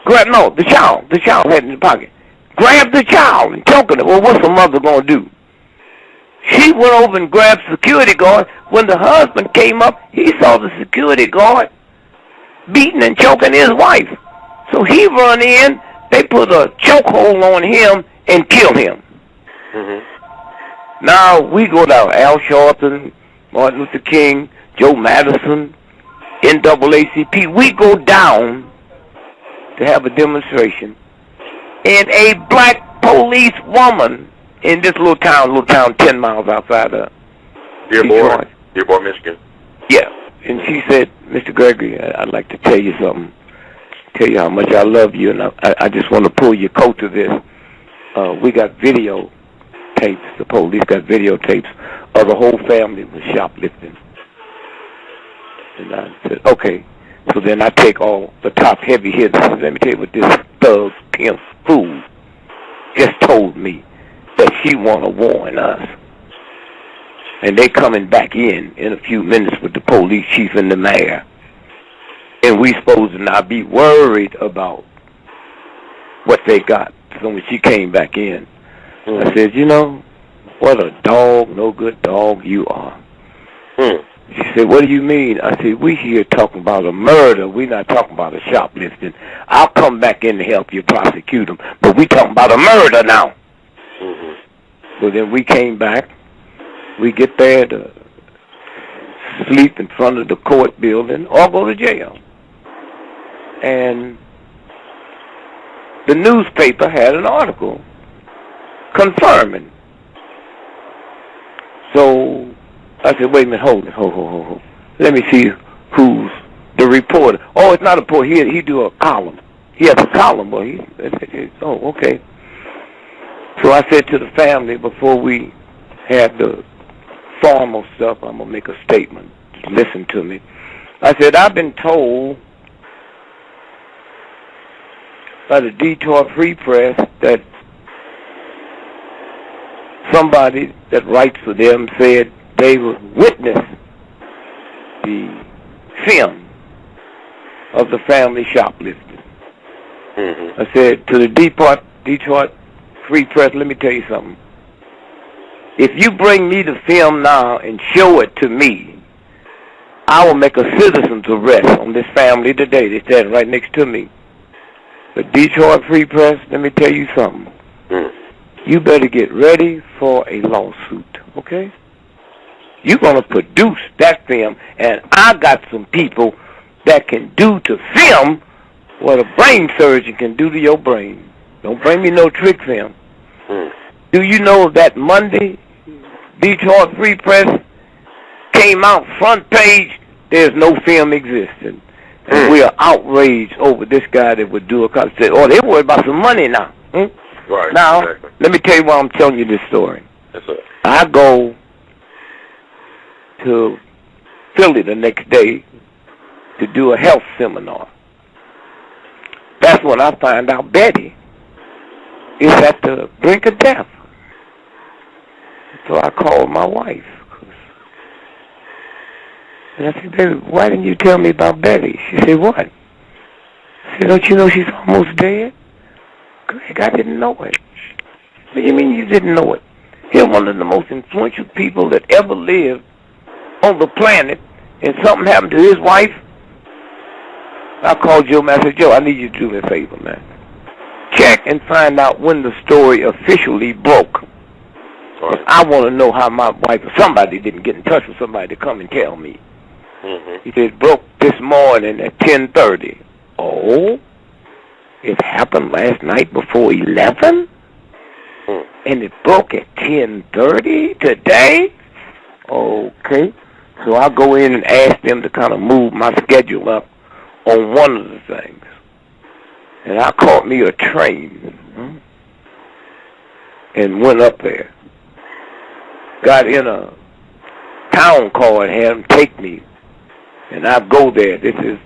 the child had it in the pocket, grabbed the child and choking it. Well, what's the mother going to do? She went over and grabbed the security guard. When the husband came up, he saw the security guard beating and choking his wife. So he run in, they put a chokehold on him and kill him. Now we go down, Al Sharpton, Martin Luther King, Joe Madison, NAACP. We go down to have a demonstration. And a black police woman in this little town 10 miles outside of Detroit. Dearborn, Michigan. Yeah. And she said, Mr. Gregory, I'd like to tell you something. Tell you how much I love you, and I just want to pull your coat to this. We got video tapes. The police got videotapes of the whole family was shoplifting. And I said, okay. So then I take all the top heavy hitters. Let me tell you what this thug, pimp, fool just told me, that she want to warn us. And they coming back in a few minutes with the police chief and the mayor. And we supposed to not be worried about what they got. So when she came back in, I said, you know, what a dog, no good dog you are. She said, what do you mean? I said, we here talking about a murder. We're not talking about a shoplifting. I'll come back in to help you prosecute them, but we talking about a murder now. So then we came back. We get there to sleep in front of the court building or go to jail. And the newspaper had an article confirming. So I said, wait a minute, hold it. Let me see who's the reporter. Oh, it's not a reporter. He do a column. He has a column. Well, oh, okay. So I said to the family before we had the formal stuff, I'm going to make a statement. Just listen to me. I said, I've been told by the Detroit Free Press that somebody that writes for them said they would witness the film of the family shoplifting. I said to the Detroit Free Press, let me tell you something. If you bring me the film now and show it to me, I will make a citizen's arrest on this family today. They stand right next to me. The Detroit Free Press, let me tell you something. You better get ready for a lawsuit, okay? You're going to produce that film, and I got some people that can do to film what a brain surgeon can do to your brain. Don't bring me no trick film. Do you know that Monday, Detroit Free Press came out front page, there's no film existing. And we are outraged over this guy that would do a cop. Say, oh, they worry about some money now. Right. Now, exactly. Let me tell you why I'm telling you this story. Yes, sir. I go to Philly the next day to do a health seminar. That's when I find out Betty is at the brink of death. So I called my wife. And I said, baby, why didn't you tell me about Betty? She said, what? I said, don't you know she's almost dead? Greg, I didn't know it. What do you mean you didn't know it? He's one of the most influential people that ever lived on the planet, and something happened to his wife. I called Joe and I said, Joe, I need you to do me a favor, man. Check and find out when the story officially broke. Right. I want to know how my wife or somebody didn't get in touch with somebody to come and tell me. He said, it broke this morning at 10:30. Oh, it happened last night before 11? And it broke at 10:30 today? Okay. So I'll go in and ask them to kind of move my schedule up on one of the things. And I caught me a train and went up there. Got in a town car and had them take me. And I go there. This is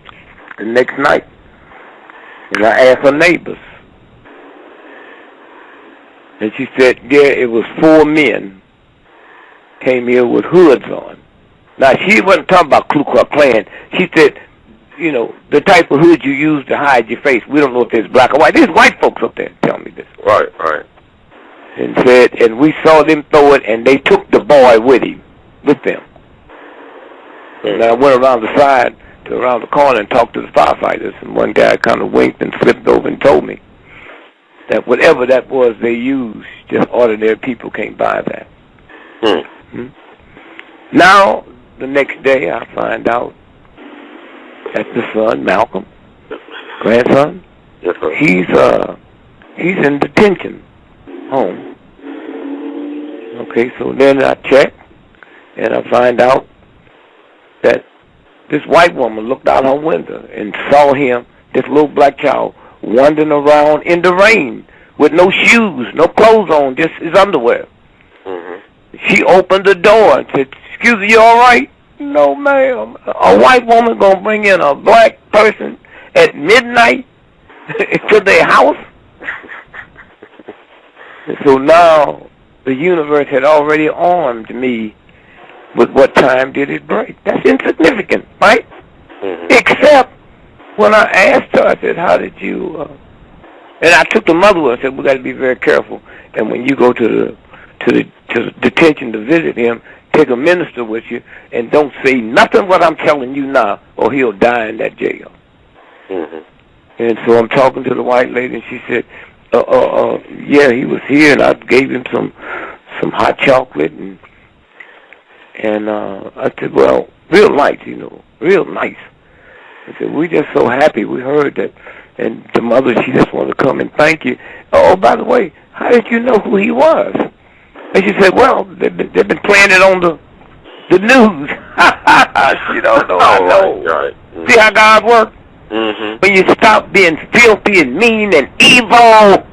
the next night. And I asked her neighbors. And she said, yeah, it was 4 men came here with hoods on. Now, she wasn't talking about Ku Klux Klan. She said, you know, the type of hood you use to hide your face. We don't know if there's black or white. There's white folks up there telling me this. Right, right. And said, and we saw them throw it, and they took the boy with them. And I went around the side to around the corner and talked to the firefighters, and one guy kind of winked and flipped over and told me that whatever that was they used, just ordinary people can't buy that. Now, the next day, I find out that the son, Malcolm, grandson, yes, sir. he's in detention home. Okay, so then I check, and I find out that this white woman looked out her window and saw him, this little black child, wandering around in the rain with no shoes, no clothes on, just his underwear. She opened the door and said, excuse me, you all right? No, ma'am. A white woman going to bring in a black person at midnight to their house? And so now the universe had already armed me But what time did it break? That's insignificant, right? Mm-hmm. Except when I asked her, I said, how did you... and I took the mother with her and said, we got to be very careful. And when you go to the detention to visit him, take a minister with you and don't say nothing what I'm telling you now, or he'll die in that jail. Mm-hmm. And so I'm talking to the white lady, and she said, yeah, he was here, and I gave him some hot chocolate, and I said, well, real nice, real nice. I said, we're just so happy we heard that, and the mother, she just wanted to come and thank you. Oh, by the way, how did you know who he was? And she said, well, they've been playing it on the news. She don't know. I know. Right. Mm-hmm. See how God works? Mm-hmm. When you stop being filthy and mean and evil.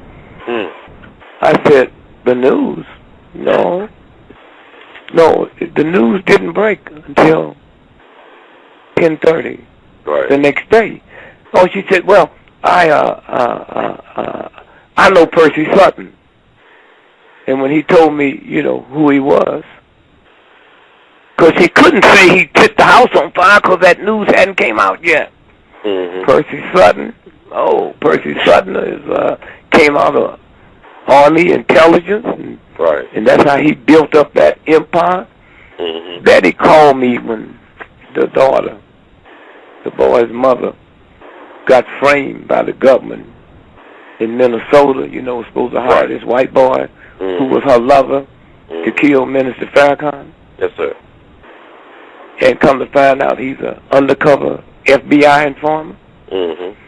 I said, the news? No, the news didn't break until 10:30 the next day. Oh, she said, well, I know Percy Sutton. And when he told me, who he was, because he couldn't say he set the house on fire because that news hadn't came out yet. Mm-hmm. Percy Sutton. Oh, Percy Sutton came out of Army intelligence, and that's how he built up that empire. Mm-hmm. Betty called me when the boy's mother, got framed by the government in Minnesota. Was supposed to hire this white boy who was her lover to kill Minister Farrakhan. Yes, sir. And come to find out he's an undercover FBI informer. Mm-hmm.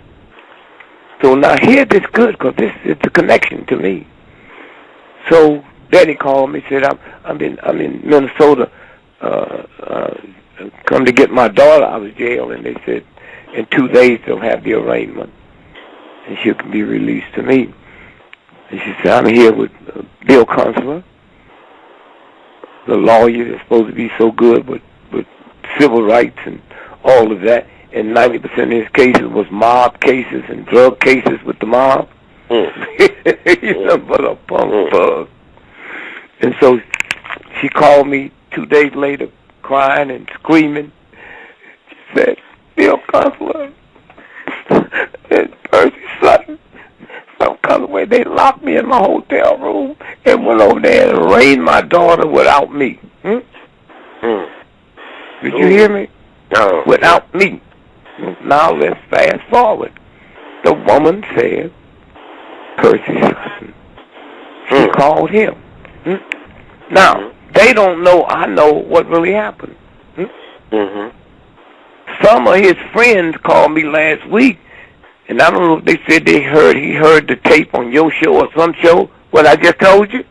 So now hear this good, because this is a connection to me. So Betty called me, said, I'm in Minnesota, come to get my daughter out of jail, and they said in 2 days they'll have the arraignment, and she can be released to me. And she said, I'm here with Bill Consular, the lawyer that's supposed to be so good with civil rights and all of that. And 90% of his cases was mob cases and drug cases with the mob. He's nothing but a punk bug. And so she called me 2 days later, crying and screaming. She said, Bill Consular and Percy Sutton, some kind of way, they locked me in my hotel room and went over there and arraigned my daughter without me. Did you hear me? No. Without me. Now let's fast forward. The woman said, Percy Sutton. She called him. Now, they don't know, I know what really happened. Some of his friends called me last week, and I don't know if they said he heard the tape on your show or some show, what I just told you.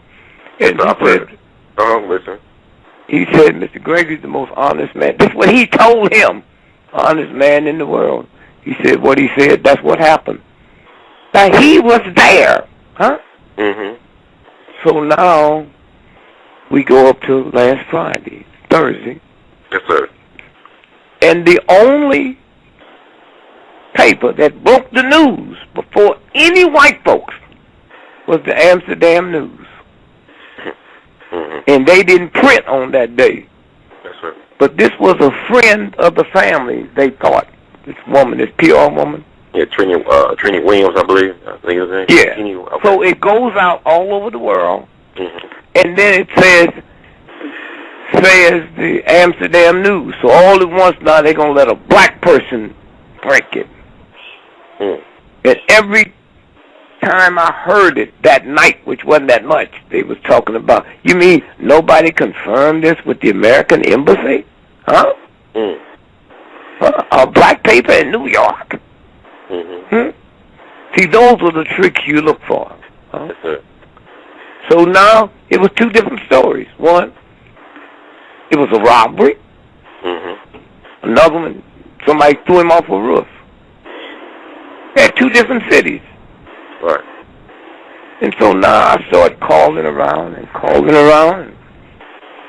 And listen. He said, Mr. GREgory's the most honest man. This is what he told him. Honest man in the world. He said what he said, that's what happened. Now, he was there. Huh? So now, we go up to last Friday, Thursday. Yes, sir. And the only paper that broke the news before any white folks was the Amsterdam News. And they didn't print on that day. That's right. But this was a friend of the family, they thought. This woman, this PR woman. Yeah, Trini Williams, I believe. I think it was her name. Yeah. Okay. So it goes out all over the world. And then it says the Amsterdam News. So all at once now they're going to let a black person break it. And every time I heard it that night, which wasn't that much, they was talking about, you mean nobody confirmed this with the American Embassy? Huh? A black paper in New York? See, those are the tricks you look for. Huh? So now, it was two different stories. One, it was a robbery. Another one, somebody threw him off a roof. They're two different cities. Right. And so now I started calling around and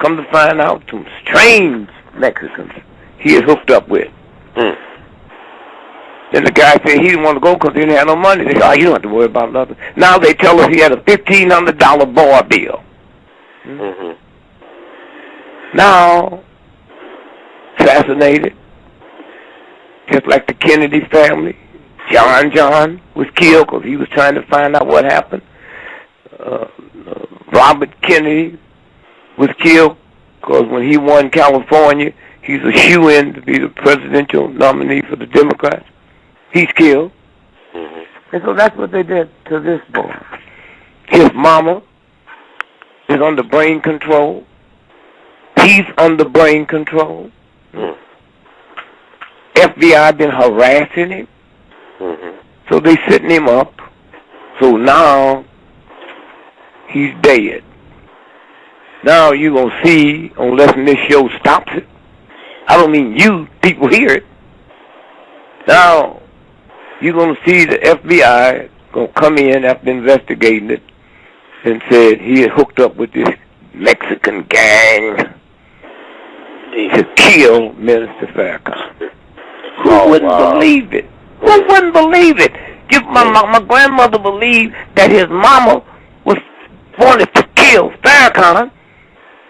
come to find out some strange Mexicans he had hooked up with. Then the guy said he didn't want to go because he didn't have no money. They said, you don't have to worry about nothing. Now they tell us he had a $1,500 bar bill. Now, assassinated, just like the Kennedy family. John was killed because he was trying to find out what happened. Robert Kennedy was killed because when he won California, he's a shoo-in to be the presidential nominee for the Democrats. He's killed. And so that's what they did to this boy. His mama is under brain control. He's under brain control. FBI been harassing him. So they setting him up. So now he's dead. Now you're going to see, unless this show stops it, I don't mean you, people hear it. Now you're going to see the FBI going to come in after investigating it and said he had hooked up with this Mexican gang to kill Minister Farrakhan. Who wouldn't believe it? Who wouldn't believe it? My grandmother believed that his mama wanted to kill Farrakhan,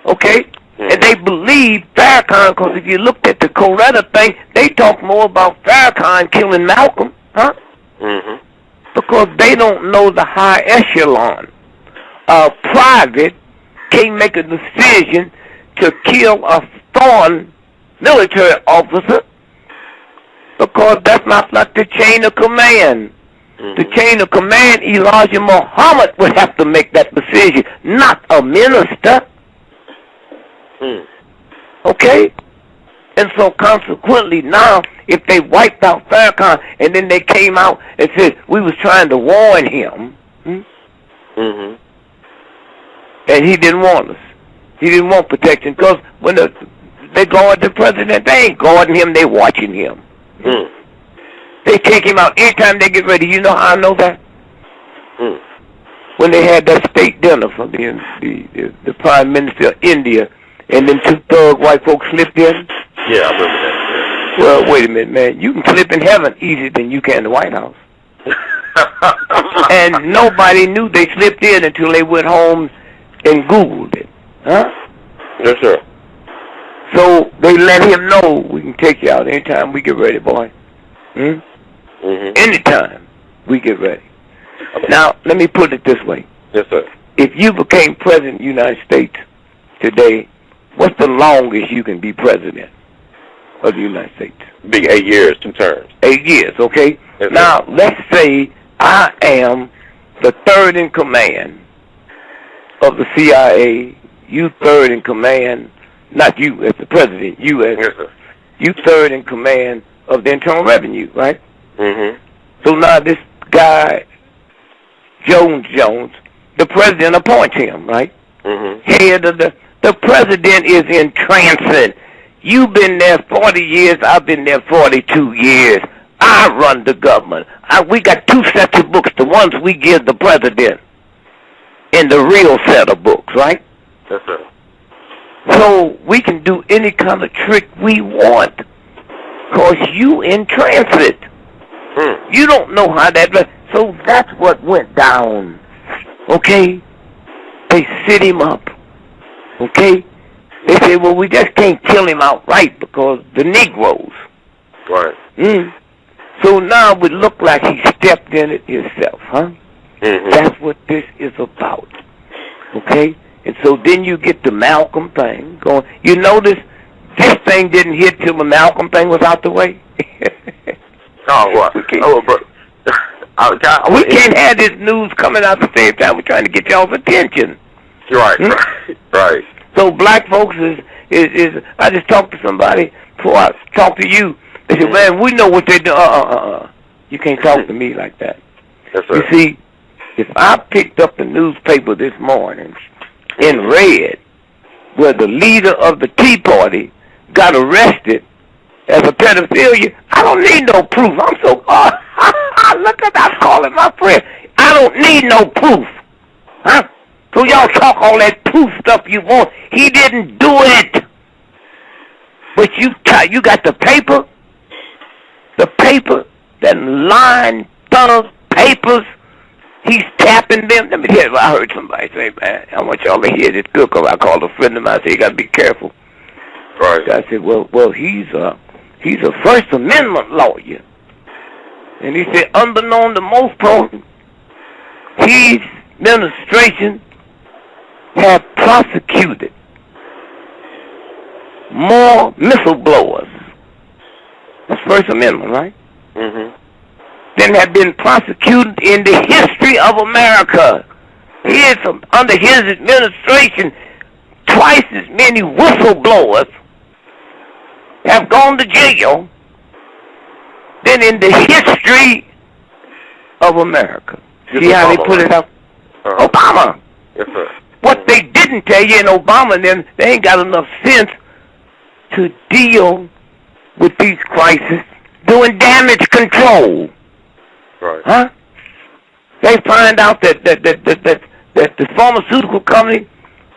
okay? And they believed Farrakhan because if you looked at the Coretta thing, they talk more about Farrakhan killing Malcolm, huh? Because they don't know the high echelon. A private can't make a decision to kill a foreign military officer because that's not the chain of command. The chain of command, Elijah Muhammad would have to make that decision, not a minister. Okay? And so consequently now, if they wiped out Farrakhan and then they came out and said, we was trying to warn him, and he didn't want us. He didn't want protection because when they guard the president, they ain't guarding him, they watching him. They take him out anytime they get ready. You know how I know that? When they had that state dinner for the Prime Minister of India, and then two thug white folks slipped in. Yeah, I remember that. Well, wait a minute, man. You can slip in heaven easier than you can in the White House. And nobody knew they slipped in until they went home and Googled it. Huh? Yes, sir. So they let him know we can take you out anytime we get ready, boy. Anytime we get ready. Now, let me put it this way. Yes, sir. If you became president of the United States today, what's the longest you can be president of the United States? Be 8 years, 2 terms. 8 years, okay? Yes, now, let's say I am the third in command of the CIA. You third in command, not you as the president, you as... Yes, sir. You third in command of the Internal Revenue, right? So now this guy, Jones, the president appoints him, right? Head of the president is in transit. You've been there 40 years, I've been there 42 years. I run the government. We got 2 sets of books, the ones we give the president and the real set of books, right? Yes, sir. So we can do any kind of trick we want because you in transit. You don't know how that... So that's what went down, okay? They sit him up, okay? They say, well, we just can't kill him outright because the Negroes. Right. So now it would look like he stepped in it himself, huh? That's what this is about, okay? And so then you get the Malcolm thing going. You notice this thing didn't hit till the Malcolm thing was out the way. Oh, what? We can't have this news coming out at the same time. We're trying to get y'all's attention. Right, right. So black folks is I just talked to somebody before I talked to you. They said, man, we know what they do. You can't talk to me like that. Yes, sir. You see, if I picked up the newspaper this morning and read where the leader of the Tea Party got arrested as a pedophilia, I don't need no proof. I'm so... look at that, calling my friend. I don't need no proof. Huh? So y'all talk all that proof stuff you want. He didn't do it. But you got the paper, that line thug papers. He's tapping them. Let me hear. I heard somebody say, man, I want y'all to hear this good. I called a friend of mine. I said, you got to be careful. Right. I said, well, he's a First Amendment lawyer. And he said, unbeknown to most folks, his administration have prosecuted more whistleblowers. That's First Amendment, right? Mm-hmm. Than have been prosecuted in the history of America. Under his administration, twice as many whistleblowers have gone to jail than in the history of America. See how they put it up? Obama. Yes, sir. What they didn't tell you in Obama, then they ain't got enough sense to deal with these crises doing damage control. Right. Huh? They find out that the pharmaceutical company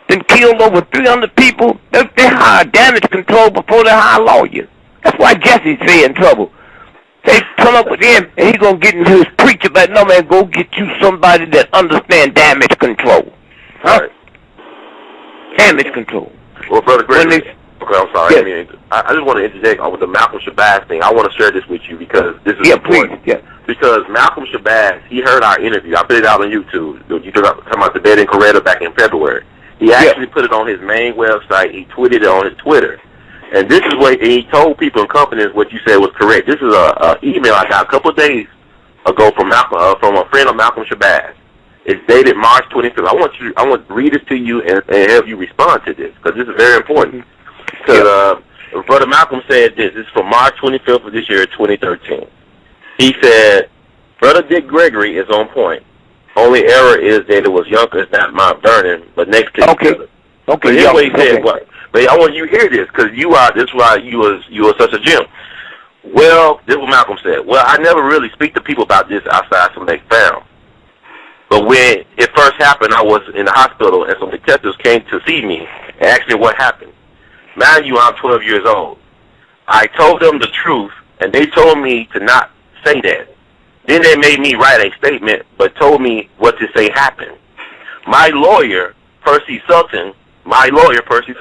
then killed over 300 people. They hire damage control before they hire lawyers. That's why Jesse's in trouble. They come up with him, and he's going to get into his preach about, no, man, go get you somebody that understands damage control. Huh? Right. Damage control. Well, Brother Gregory, okay, I'm sorry. Yes. I just want to interject with the Malcolm Shabazz thing. I want to share this with you because this is important. Please. Yeah. Because Malcolm Shabazz, he heard our interview. I put it out on YouTube. You talking about the bed in Coretta back in February. He actually put it on his main website. He tweeted it on his Twitter. And this is what he told people and companies what you said was correct. This is a email I got a couple of days ago from from a friend of Malcolm Shabazz. It's dated March 25th. I want to read this to you and have you respond to this because this is very important. Because Brother Malcolm said this. This is from March 25th of this year, 2013. He said, Brother GREgory is on point. Only error is that it was Yonkers, not Mount Vernon, but next to each other. Okay. But here's what he said. What? But I want you to hear this because this is why you are such a gem. Well, this is what Malcolm said. Well, I never really speak to people about this outside some they found. But when it first happened, I was in the hospital, and some detectives came to see me and asked me what happened. Mind you, I'm 12 years old. I told them the truth, and they told me to not say that. Then they made me write a statement, but told me what to say happened. My lawyer, Percy Sutton, Percy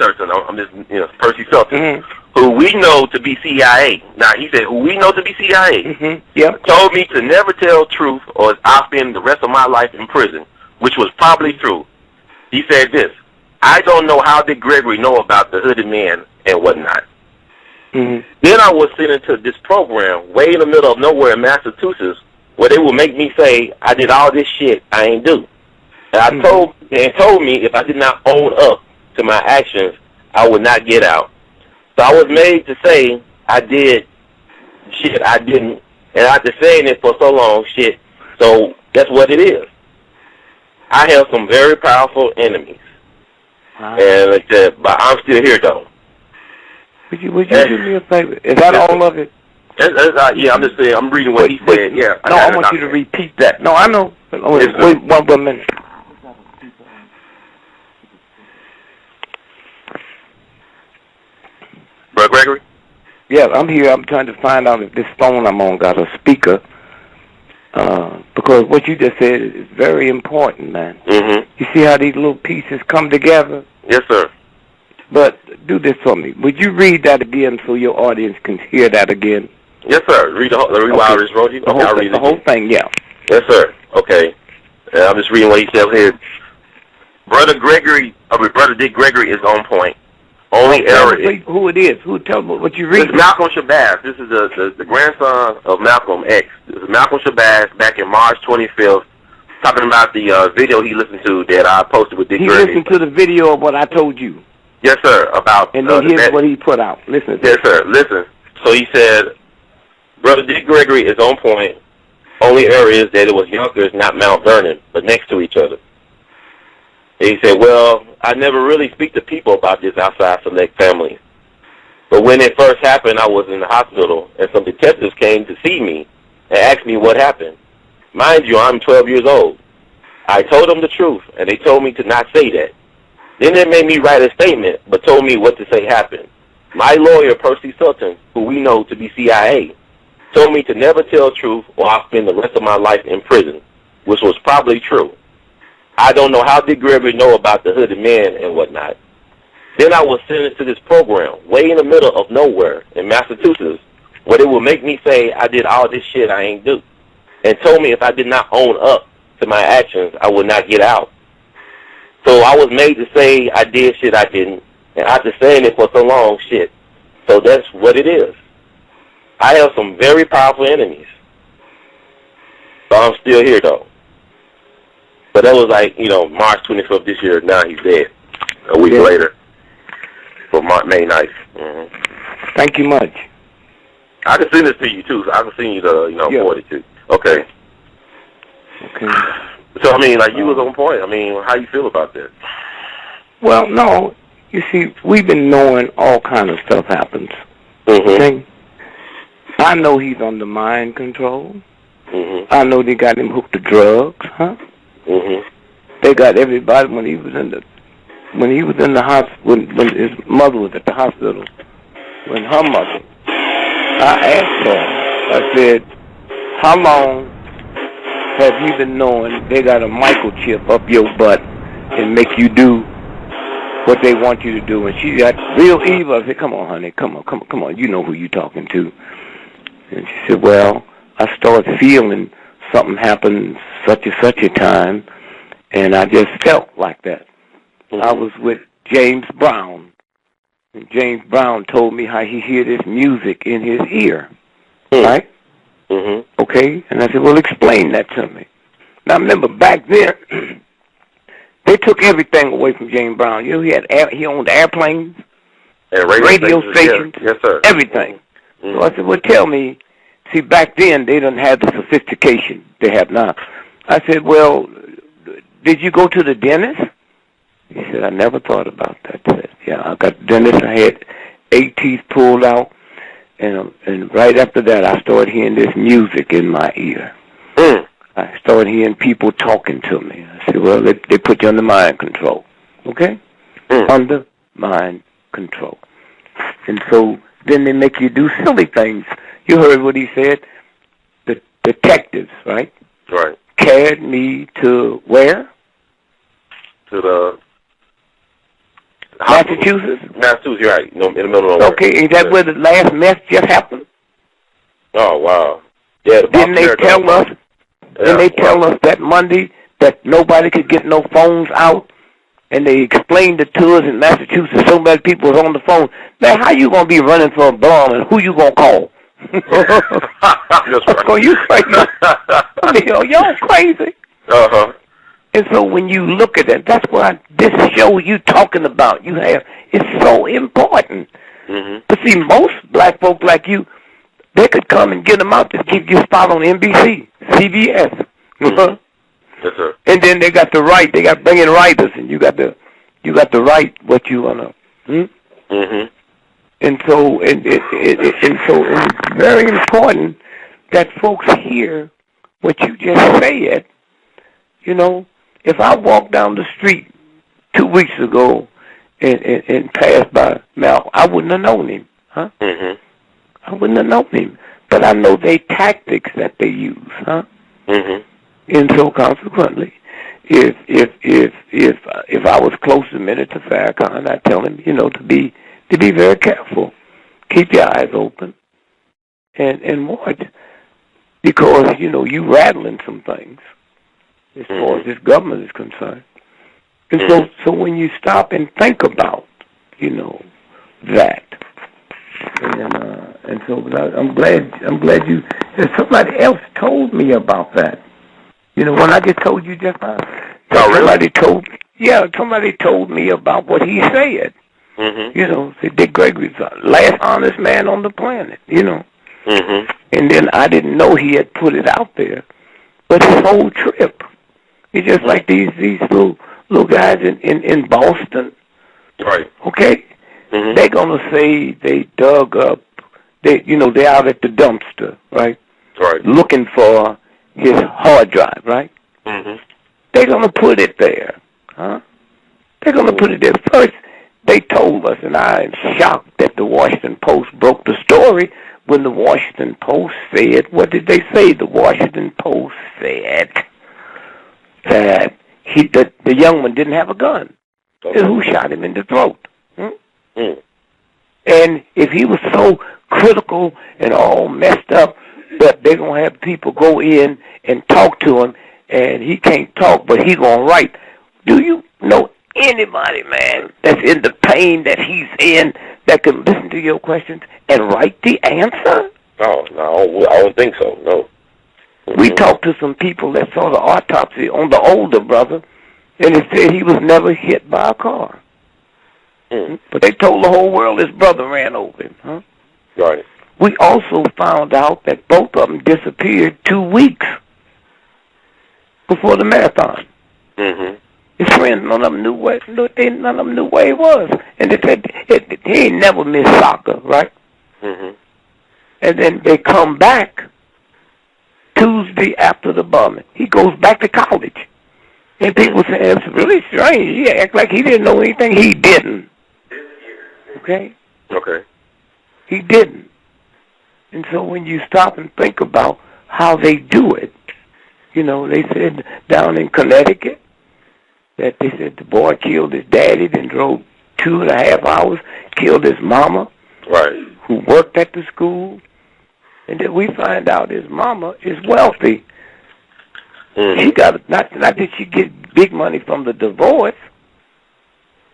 Sutton, who we know to be CIA. Now, he said, who we know to be CIA, told me to never tell truth or I'll spend the rest of my life in prison, which was probably true. He said this, I don't know how did GREgory know about the hooded man and whatnot. Then I was sent into this program way in the middle of nowhere in Massachusetts where they would make me say, I did all this shit I ain't do. And told me if I did not own up to my actions, I would not get out. So I was made to say I did shit I didn't, and after saying it for so long, shit, so that's what it is. I have some very powerful enemies. And like that, but I'm still here, though. Would you do me a favor? Is that all of it? Yeah, I'm just saying, I'm reading what he said. Yeah. No, I want you to repeat that. No, I know. Wait one minute. Brother GREgory? Yeah, I'm here. I'm trying to find out if this phone I'm on got a speaker. Because what you just said is very important, man. You see how these little pieces come together? Yes, sir. But do this for me. Would you read that again so your audience can hear that again? Yes, sir. Read what I just wrote you. Okay, I'll read the whole thing, yeah. Yes, sir. Okay. I'm just reading what he said here. Brother GREgory is on point. Only error is... Who it is. Tell me what you read. This is Malcolm Shabazz. This is the grandson of Malcolm X. This is Malcolm Shabazz back in March 25th, talking about the video he listened to that I posted with Dick He GREgory. listened to the video of what I told you. Yes, sir. And then here's what he put out. Listen. Yes, sir. Listen. So he said, Brother Dick GREgory is on point. Only error is that it was Yonkers, not Mount Vernon, but next to each other. And he said, well, I never really speak to people about this outside select families. But when it first happened, I was in the hospital, and some detectives came to see me and asked me what happened. Mind you, I'm 12 years old. I told them the truth, and they told me to not say that. Then they made me write a statement, but told me what to say happened. My lawyer, Percy Sutton, who we know to be CIA, told me to never tell truth or I'll spend the rest of my life in prison, which was probably true. I don't know how did GREgory know about the hooded man and whatnot. Then I was sentenced to this program way in the middle of nowhere in Massachusetts where they would make me say I did all this shit I ain't do and told me if I did not own up to my actions, I would not get out. So I was made to say I did shit I didn't, and after saying it for so long, shit. So that's what it is. I have some very powerful enemies. So I'm still here, though. But that was like, March 25th this year. Now he's dead. A week later. For May 9th. Mm-hmm. Thank you much. I can send this to you, too. So I can send you the, 42. Okay. Okay. So, I mean, like, you was on point. I mean, how you feel about that? Well, no. You see, we've been knowing all kind of stuff happens. Mm-hmm. Okay? I know he's under mind control. Mm-hmm. I know they got him hooked to drugs, huh? Mm-hmm. They got everybody when he was in the hospital, when his mother was at the hospital, when her mother, I asked her, I said, how long have you been knowing they got a microchip up your butt and make you do what they want you to do? And she got real evil. I said, come on, honey, come on, you know who you talking to. And she said, well, I started feeling something happened such a time, and I just felt like that. Mm-hmm. I was with James Brown, and James Brown told me how he hear this music in his ear, right? Mm-hmm. Okay, and I said, well, explain that to me. Now, remember, back then, they took everything away from James Brown. He owned airplanes, and radio stations, yes, sir. everything. Mm-hmm. So I said, well, tell me, see, back then, they didn't have the sophistication they have now. I said, well, did you go to the dentist? He said, I never thought about that. I said, yeah, I got the dentist. I had 8 teeth pulled out, and right after that, I started hearing this music in my ear. Mm. I started hearing people talking to me. I said, well, they put you under mind control, okay? Under mind control. And so then they make you do silly things. You heard what he said. The detectives, right? Right. Carried me to where? To the Massachusetts? Massachusetts, right. In the middle of nowhere. Okay, is that where the last mess just happened? Oh, wow. Yeah, Didn't they tell us? Didn't they tell us that Monday that nobody could get no phones out? And they explained it to us in Massachusetts. So many people was on the phone. Man, how you gonna be running for a bomb, and who you gonna call? That's right. Oh, you crazy? I mean, y'all crazy. Uh-huh. And so when you look at it, that's why this show you talking about, it's so important. Mm-hmm. But see, most black folk like you, they could come and get them out to give you a spot on NBC, CBS. Mm-hmm. Yes, sir. And then they got the right. They got bringing writers, and you got the right what you wanna. Mm-hmm. And so it's very important that folks hear what you just said. If I walked down the street 2 weeks ago and passed by Mal, I wouldn't have known him, huh? Mm-hmm. I wouldn't have known him, but I know they tactics that they use, huh? Mm-hmm. And so consequently, if I was close a minute to Farrakhan, I'd tell him, to be very careful, keep your eyes open, and watch, because you rattling some things as far as this government is concerned. And so when you stop and think about, that, and so I'm glad you. Somebody else told me about that. When I just told you just now. Really? Somebody told me about what he said. Mm-hmm. Said Dick Gregory's the last honest man on the planet. Mm-hmm. And then I didn't know he had put it out there, but his whole trip. It's just like these little guys in Boston. Right. Okay. Mm-hmm. They're gonna say they dug up. They're out at the dumpster, right? Right. Looking for his hard drive, right? Mm-hmm. They're gonna put it there, huh? They're gonna put it there. First, they told us, and I am shocked that the Washington Post broke the story when the Washington Post said, what did they say? The Washington Post said that the young one didn't have a gun. Okay. And who shot him in the throat? And if he was so critical and all messed up, but they're going to have people go in and talk to him, and he can't talk, but he's going to write. Do you know anybody, man, that's in the pain that he's in that can listen to your questions and write the answer? No, I don't think so, no. We talked to some people that saw the autopsy on the older brother, and it said he was never hit by a car. But they told the whole world his brother ran over him. Huh? Right. We also found out that both of them disappeared 2 weeks before the marathon. His friends, none of them knew where he was. And they said he ain't never missed soccer, right? And then they come back Tuesday after the bombing. He goes back to college. And people say, it's really strange. He act like he didn't know anything. He didn't. Okay? He didn't. And so when you stop and think about how they do it, you know, they said down in Connecticut that they said the boy killed his daddy, then drove 2.5 hours, killed his mama, who worked at the school. And then we find out his mama is wealthy. She got, not that she get big money from the divorce,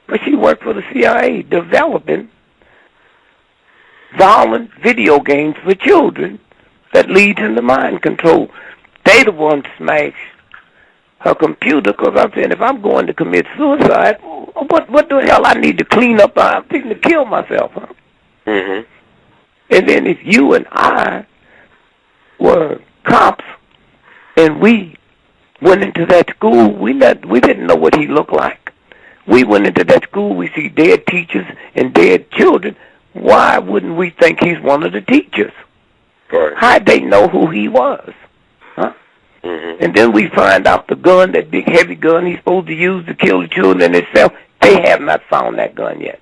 but she worked for the CIA developing violent video games for children that leads into mind control. They the ones smash her computer, because I'm saying if I'm going to commit suicide, what the hell I need to clean up? I'm thinking to kill myself, huh? And then if you and I were cops and we went into that school, we didn't know what he looked like. We went into that school, we see dead teachers and dead children. Why wouldn't we think he's one of the teachers? How'd they know who he was? Huh? And then we find out the gun, that big heavy gun he's supposed to use to kill the children itself, they have not found that gun yet.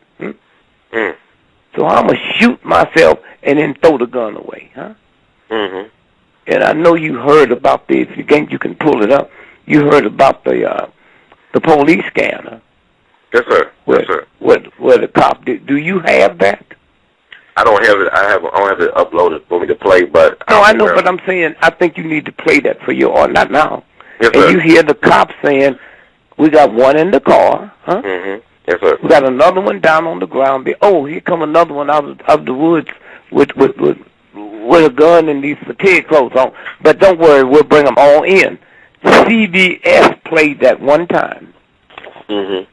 So I'm going to shoot myself and then throw the gun away. Huh? And I know you heard about this. If you think you can pull it up, you heard about the police scanner. Yes, sir. Yes, sir. Where the cop did. Do you have that? I don't have it. I don't have it uploaded for me to play, but no, I know. But I'm saying I think you need to play that for your, or not now. Yes, and sir. You hear the cop saying, "We got one in the car, huh? Yes, sir. We got another one down on the ground. Oh, here come another one out of the woods with a gun and these fatigue clothes on. But don't worry, we'll bring them all in." CBS played that one time. And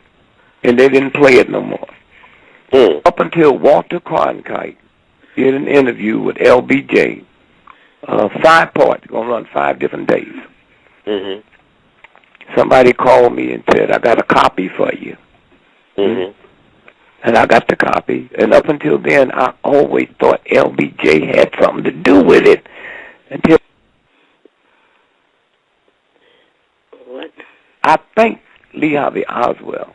they didn't play it no more. Up until Walter Cronkite did an interview with LBJ, 5 parts, going to run 5 different days. Somebody called me and said, I got a copy for you. And I got the copy. And up until then, I always thought LBJ had something to do with it. Until I think Lee Harvey Oswald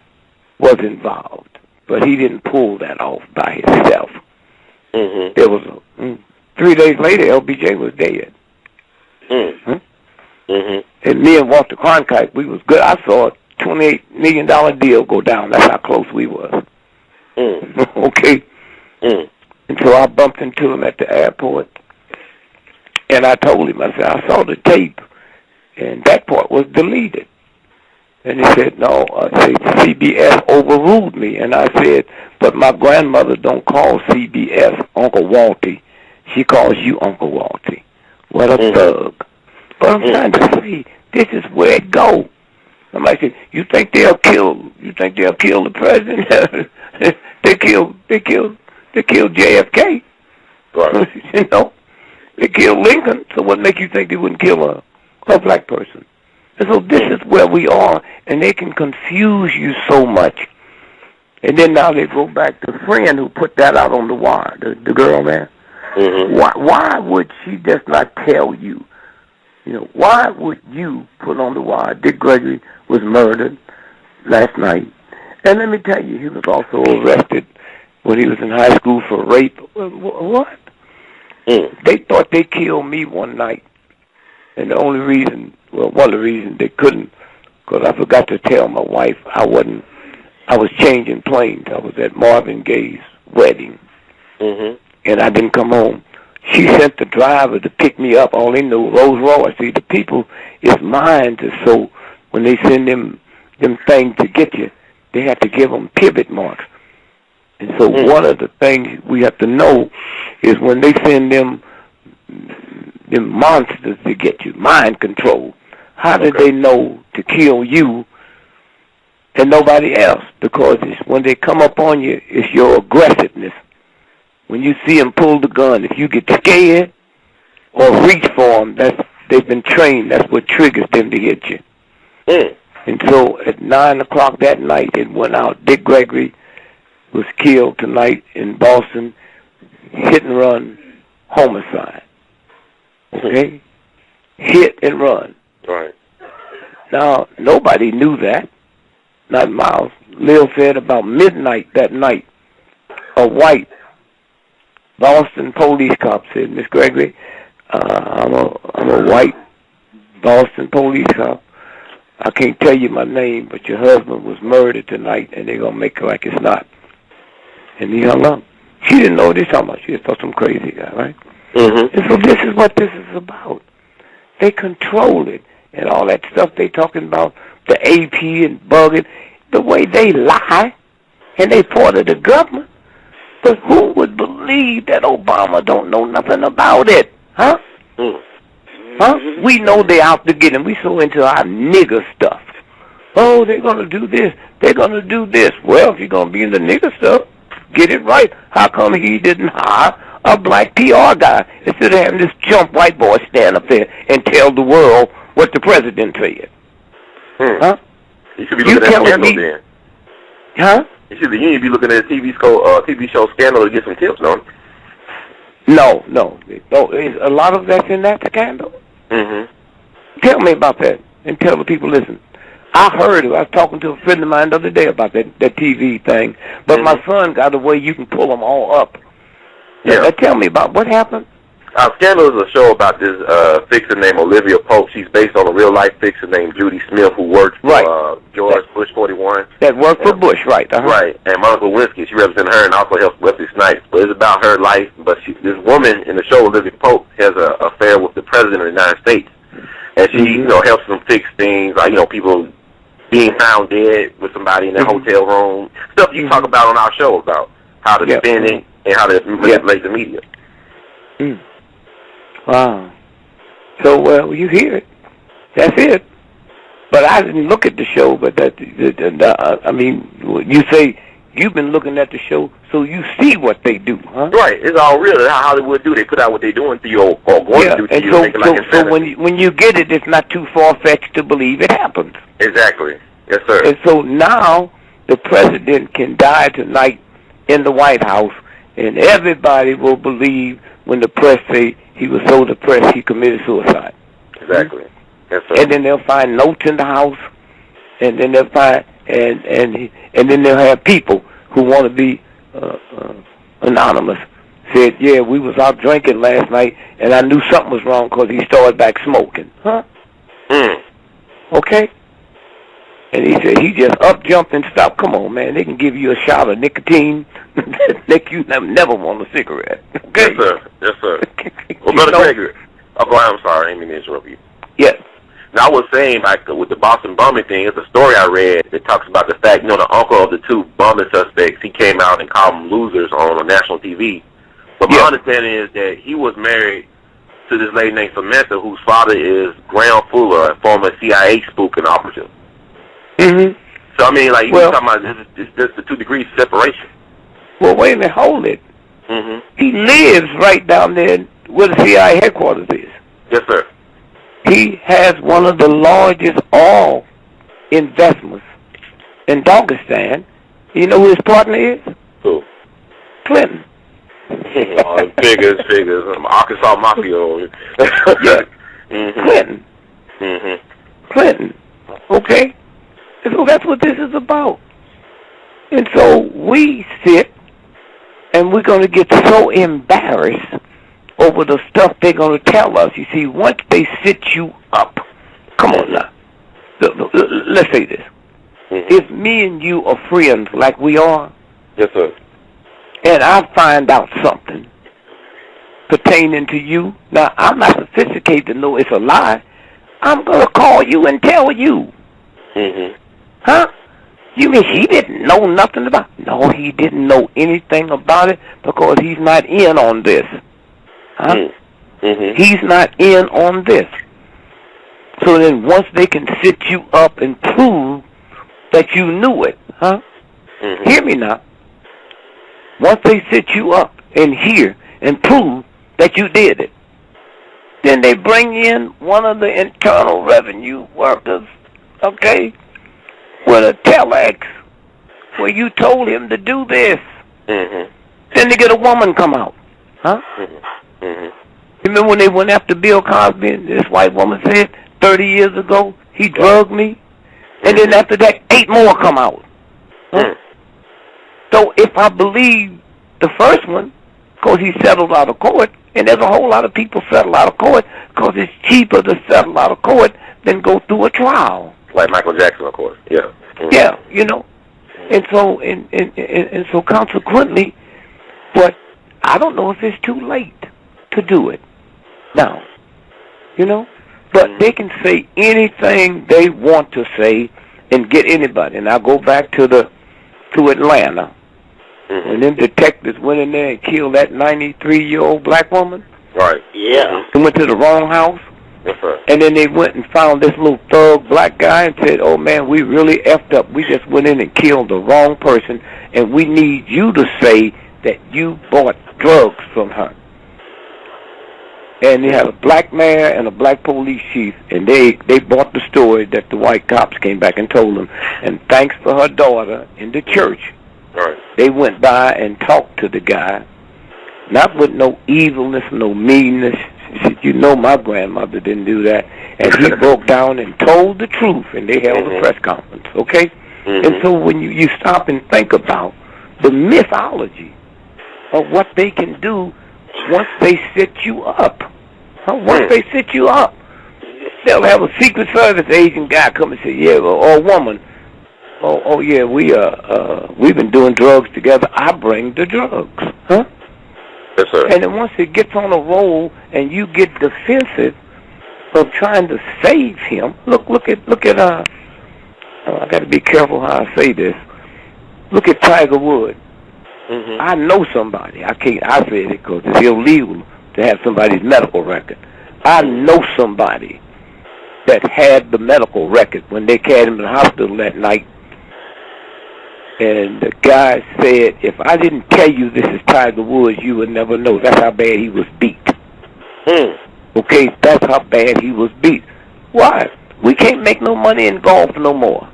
was involved, but he didn't pull that off by himself. There was 3 days later, LBJ was dead. And me and Walter Cronkite, we was good. I saw a $28 million deal go down. That's how close we was. Okay. And so I bumped into him at the airport, and I told him, I said, I saw the tape, and that part was deleted. And he said, no, CBS overruled me. And I said, but my grandmother don't call CBS Uncle Walty. She calls you Uncle Walty. What a thug. But I'm trying to say, this is where it goes. Somebody said, you think they'll kill the president? they killed JFK. Right. You know, they killed Lincoln. So what makes you think they wouldn't kill a black person? And so this is where we are, and they can confuse you so much. And then now they go back to the friend who put that out on the wire, the girl there. Why would she just not tell you? You know, why would you put on the wire Dick Gregory was murdered last night? And let me tell you, he was also arrested when he was in high school for rape. What? They thought they killed me one night. And the only reason, well, one of the reasons they couldn't, because I forgot to tell my wife I I was changing planes. I was at Marvin Gaye's wedding, and I didn't come home. She sent the driver to pick me up. All they know, Rolls Royce. See, the people, it's minds, so when they send them things to get you, they have to give them pivot marks. And so one of the things we have to know is when they send them monsters to get you, mind control, how did they know to kill you and nobody else? Because it's when they come up on you, it's your aggressiveness. When you see them pull the gun, if you get scared or reach for them, they've been trained. That's what triggers them to hit you. And so at 9 o'clock that night, it went out. GREgory was killed tonight in Boston, hit and run, homicide. Okay? Hit and run. Right. Now, nobody knew that. Not Miles. Lil said about midnight that night, a white Boston police cop said, Miss GREgory, I'm a white Boston police cop. I can't tell you my name, but your husband was murdered tonight, and they're going to make it like it's not. And he hung up. She didn't know what they talking about. She just thought some crazy guy, right? And so this is what this is about. They control it. And all that stuff they talking about, the AP and bugging, the way they lie, and they part of the government. But who would believe that Obama don't know nothing about it? Huh? Huh? We know they out to get him. We so into our nigger stuff. Oh, they're going to do this. They're going to do this. Well, if you're going to be in the nigger stuff, get it right. How come he didn't hire a black PR guy instead of having this chump white boy stand up there and tell the world what the president said? Huh? You should be looking at Scandal then. Huh? You need to be looking at a TV show Scandal to get some tips, no? No. Is a lot of that's in that Scandal? Tell me about that and tell the people, listen. I heard it. I was talking to a friend of mine the other day about that TV thing. But my son got a way you can pull them all up. Yeah. Tell me about what happened. Scandal is a show about this fixer named Olivia Pope. She's based on a real-life fixer named Judy Smith, who worked for George Bush 41. That worked for Bush, right. Right. And Monica Lewinsky, she represented her and also helped Wesley Snipes. But it's about her life. But this woman in the show, Olivia Pope, has an affair with the President of the United States. And she, helps them fix things, like, people being found dead with somebody in their hotel room. Stuff you talk about on our show about how to spin it and how to manipulate the media. Wow. So, you hear it. That's it. But I didn't look at the show, but you say you've been looking at the show, so you see what they do, huh? Right. It's all real. That's how Hollywood do. They put out what they're doing to you or going to do to you. So when you get it, it's not too far-fetched to believe it happens. Exactly. Yes, sir. And so now the president can die tonight in the White House, and everybody will believe when the press say he was so depressed he committed suicide. Exactly. Yes, sir. And then they'll find notes in the house, and then they'll find and then they'll have people who want to be anonymous. Said, yeah, we was out drinking last night, and I knew something was wrong because he started back smoking. Huh? Okay. And he said he just up, jumped, and stopped. Come on, man. They can give you a shot of nicotine, make you never want a cigarette. Okay? Yes, sir. Well, Brother GREgory, I'm sorry. I didn't mean to interrupt you. Yes. Now, I was saying, like, with the Boston bombing thing, it's a story I read that talks about the fact, the uncle of the two bombing suspects, he came out and called them losers on national TV. But my understanding is that he was married to this lady named Samantha, whose father is Graham Fuller, a former CIA spook and operative. So, I mean, like, you're talking about it's just the 2 degrees separation. Well, wait a minute, hold it. He lives right down there where the CIA headquarters is. Yes, sir. He has one of the largest oil investments in Dagestan. You know who his partner is? Who? Clinton. Figures. Arkansas Mafia. Clinton. Clinton. Okay? And so that's what this is about. And so we sit and we're going to get so embarrassed over the stuff they're going to tell us. You see, once they sit you up, come on now. Let's say this. If me and you are friends like we are, yes, sir, and I find out something pertaining to you, now I'm not sophisticated to know it's a lie. I'm going to call you and tell you. Huh? You mean he didn't know nothing about it? No, he didn't know anything about it because he's not in on this. Huh? He's not in on this. So then once they can sit you up and prove that you knew it, huh? Hear me now. Once they sit you up and hear and prove that you did it, then they bring in one of the Internal Revenue workers, okay, with a telex where you told him to do this. Then they get a woman come out. Huh? Remember when they went after Bill Cosby and this white woman said 30 years ago he drugged me? And then after that 8 more come out. Huh? So if I believe the first one, because he settled out of court, and there's a whole lot of people settle out of court because it's cheaper to settle out of court than go through a trial. Like Michael Jackson, of course. Yeah. Yeah, you know. And so and so consequently, but I don't know if it's too late to do it now. You know? But they can say anything they want to say and get anybody. And I'll go back to Atlanta. When them detectives went in there and killed that 93-year-old black woman. Right. Yeah. They went to the wrong house. Yes, sir. And then they went and found this little thug black guy and said, oh, man, we really effed up. We just went in and killed the wrong person, and we need you to say that you bought drugs from her. And they had a black mayor and a black police chief, and they bought the story that the white cops came back and told them. And thanks for her daughter in the church, right, they went by and talked to the guy, not with no evilness, no meanness. She said, you know my grandmother didn't do that. And he broke down and told the truth, and they held a press conference, okay? And so when you stop and think about the mythology of what they can do once they set you up. Once they set you up, they'll have a Secret Service agent guy come and say, yeah, or a woman, oh yeah, we've been doing drugs together. I bring the drugs, huh? Yes, sir. And then once it gets on a roll and you get defensive of trying to save him, look at I got to be careful how I say this. Look at Tiger Woods. I know somebody. I said it because it's illegal to have somebody's medical record. I know somebody that had the medical record when they carried him to the hospital that night. And the guy said, if I didn't tell you this is Tiger Woods, you would never know. That's how bad he was beat. Okay, that's how bad he was beat. Why? We can't make no money in golf no more.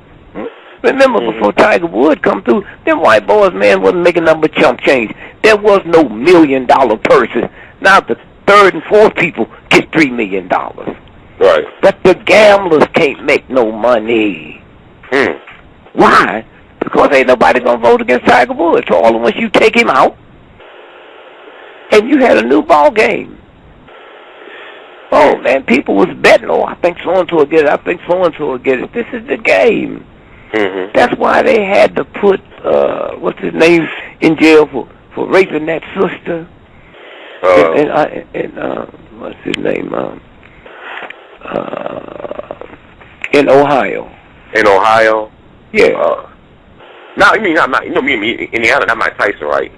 Remember, before Tiger Woods come through, them white boys, man, wasn't making nothing but chump change. There was no $1 million purses. Now the third and fourth people get $3 million. Right. But the gamblers can't make no money. Why? Because ain't nobody gonna vote against Tiger Woods. So all once you take him out, and you had a new ball game. Oh man, people was betting. Oh, I think so and so will get it. I think so and so will get it. This is the game. That's why they had to put what's his name in jail for raping that sister. And what's his name? In Ohio. In Ohio. Yeah. No, you mean not? You know me, Indiana. Not Mike Tyson, right?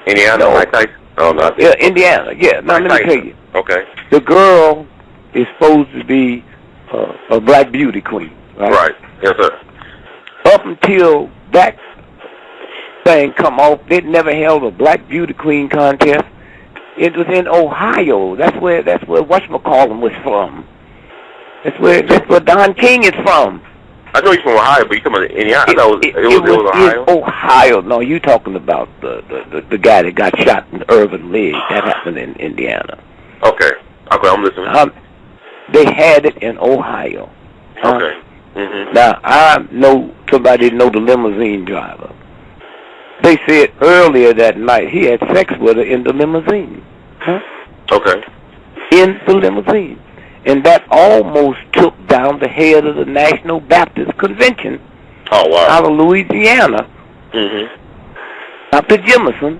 Indiana, no. Mike Tyson. Oh no. Yeah, Indiana. Yeah. Now let me tell you. Okay. The girl is supposed to be a black beauty queen, right? Right. Yes, sir. Up until that thing come off, they'd never held a black beauty queen contest. It was in Ohio. That's where whatchamacallin was from. That's where Don King is from. I know he's from Ohio, but you talking about Indiana? I know it was Ohio. In Ohio. No, you talking about the guy that got shot in the Irvin leg. That happened in Indiana. Okay, I'm listening. They had it in Ohio. Okay. Now, I know somebody know the limousine driver. They said earlier that night he had sex with her in the limousine. Okay. In the limousine. And that almost took down the head of the National Baptist Convention Oh, wow. Out of Louisiana. Dr. Jemison,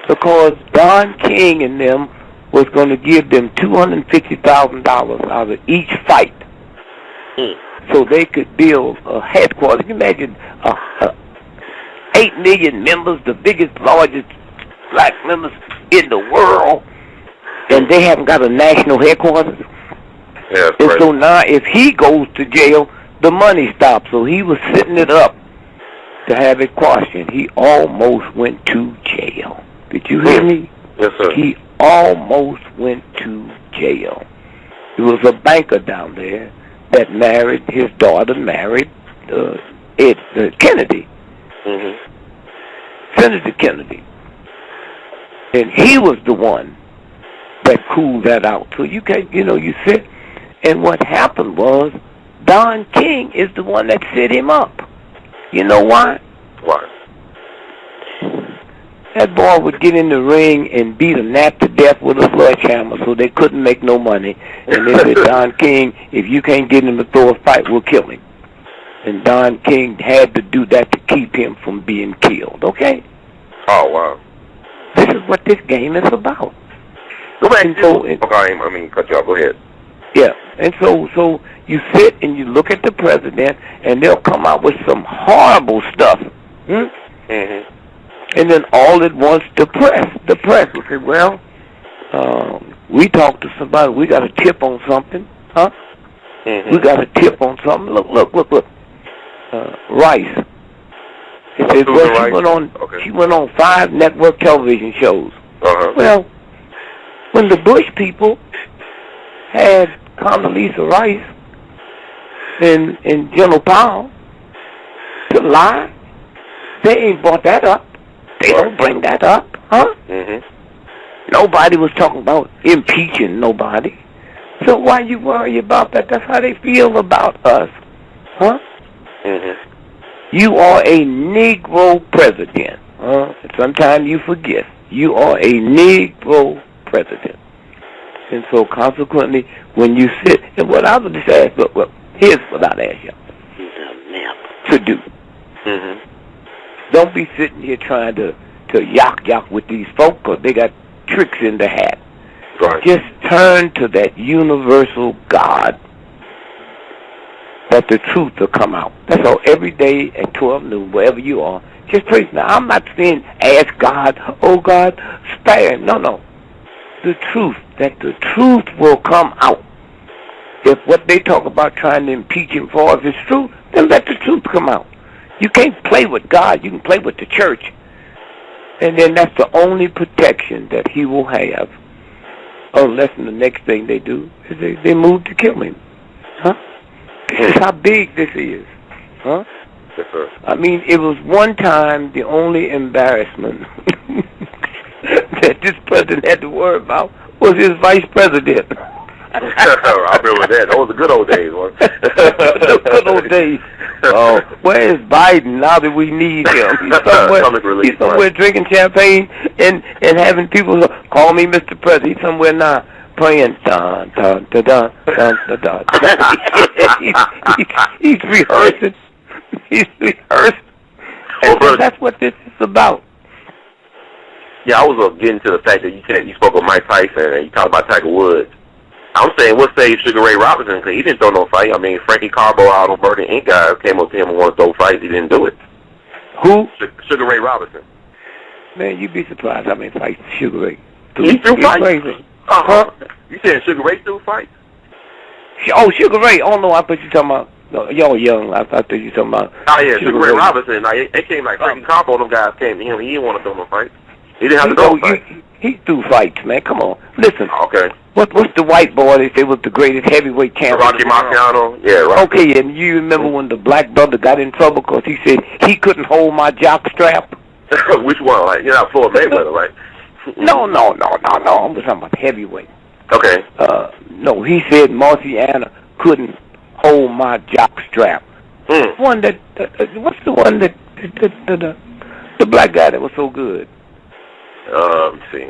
because Don King and them was going to give them $250,000 out of each fight, so they could build a headquarters. You imagine 8 million members, the biggest, largest black members in the world, and they haven't got a national headquarters. Yeah, and so now, if he goes to jail, the money stops. So he was setting it up to have it questioned. He almost went to jail. Did you hear me? Yes, sir. He almost went to jail. There was a banker down there that married, his daughter married Kennedy. Senator Kennedy. And he was the one that cooled that out. So you can't, you sit, and what happened was Don King is the one that set him up. You know why? Why? That boy would get in the ring and beat a gnat to death with a sledgehammer, so they couldn't make no money. And they said, Don King, if you can't get him to throw a fight, we'll kill him. And Don King had to do that to keep him from being killed, okay? Oh, wow. This is what this game is about. Go back. I mean, cut you off. Go ahead. Yeah, and so you sit and you look at the president, and they'll come out with some horrible stuff. And then all at once, the press will say, well, we talked to somebody, we got a tip on something, huh? We got a tip on something. Look. Rice. It says, well, she went on 5 network television shows. Well, when the Bush people had Condoleezza Rice and General Powell to lie, they ain't brought that up. They don't bring that up, huh? Nobody was talking about impeaching nobody. So why you worry about that? That's how they feel about us, huh? You are a Negro president, huh? Sometimes you forget. You are a Negro president. And so consequently, when you sit, and what I would just ask, look, here's what I'd ask you to do. Don't be sitting here trying to yak with these folk, because they got tricks in the hat. Right. Just turn to that universal God, that the truth will come out. That's all. Every day at 12 noon, wherever you are, just pray. Now, I'm not saying ask God, oh God, spare him. No. The truth, that the truth will come out. If what they talk about trying to impeach him for, if it's true, then let the truth come out. You can't play with God. You can play with the church. And then that's the only protection that he will have, unless the next thing they do is they move to kill him. Huh? This is how big this is. Huh? Yes, sir. I mean, it was one time the only embarrassment that this president had to worry about was his vice president. I remember that. Those were the good old days, wasn't it? The good old days. Oh, where is Biden now that we need him? He's somewhere drinking champagne and having people call me Mr. President. He's somewhere now praying. Dun, dun, dun, dun, dun, dun, dun. He's rehearsing. He's rehearsed. And that's what this is about. Yeah, I was getting to the fact that you spoke of Mike Tyson and you talked about Tiger Woods. I'm saying, what saved Sugar Ray Robinson? Because he didn't throw no fight. I mean, Frankie Carbo out on Murder Inc. guys came up to him and wanted to throw fights. He didn't do it. Who? Sugar Ray Robinson. Man, you'd be surprised how many fights Sugar Ray. He threw fights? Huh? You said Sugar Ray threw fights? Oh, Sugar Ray. Oh, no, I thought you were talking about... No, y'all young. I thought you were talking about... Oh, yeah, Sugar Ray Robinson. Now, it came like Frankie Carbo, them guys came to him. He didn't want to throw no fights. He didn't have to throw fights. He threw fights, man. Come on. Listen. Okay. What's the white boy they say was the greatest heavyweight champion? Rocky Marciano. Yeah, Rocky. Okay, and you remember when the black brother got in trouble because he said he couldn't hold my jock strap? Which one? Like, you're not Floyd Mayweather, right? No. I'm talking about heavyweight. Okay. No, he said Marciano couldn't hold my jock strap. One that, what's the one that, the black guy that was so good? Let's see.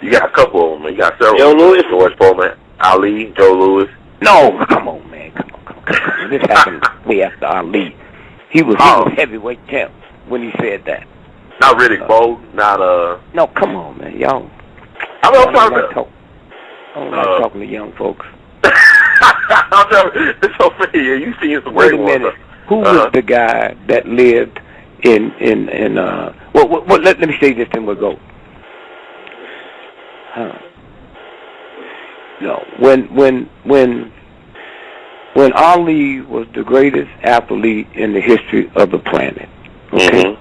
You got a couple of them. You got several. Joe Louis? George Pullman, Ali, Joe Louis. No, come on, man. Come on. This happened way after Ali. He was heavyweight champ when he said that. Not really, Bo. Not No, come on, man, y'all. I don't like talking to young folks. I'm telling you, it's so funny. You seen some Wait a minute. Who was the guy that lived in well, let me say this, then we'll go. No, when Ali was the greatest athlete in the history of the planet, okay,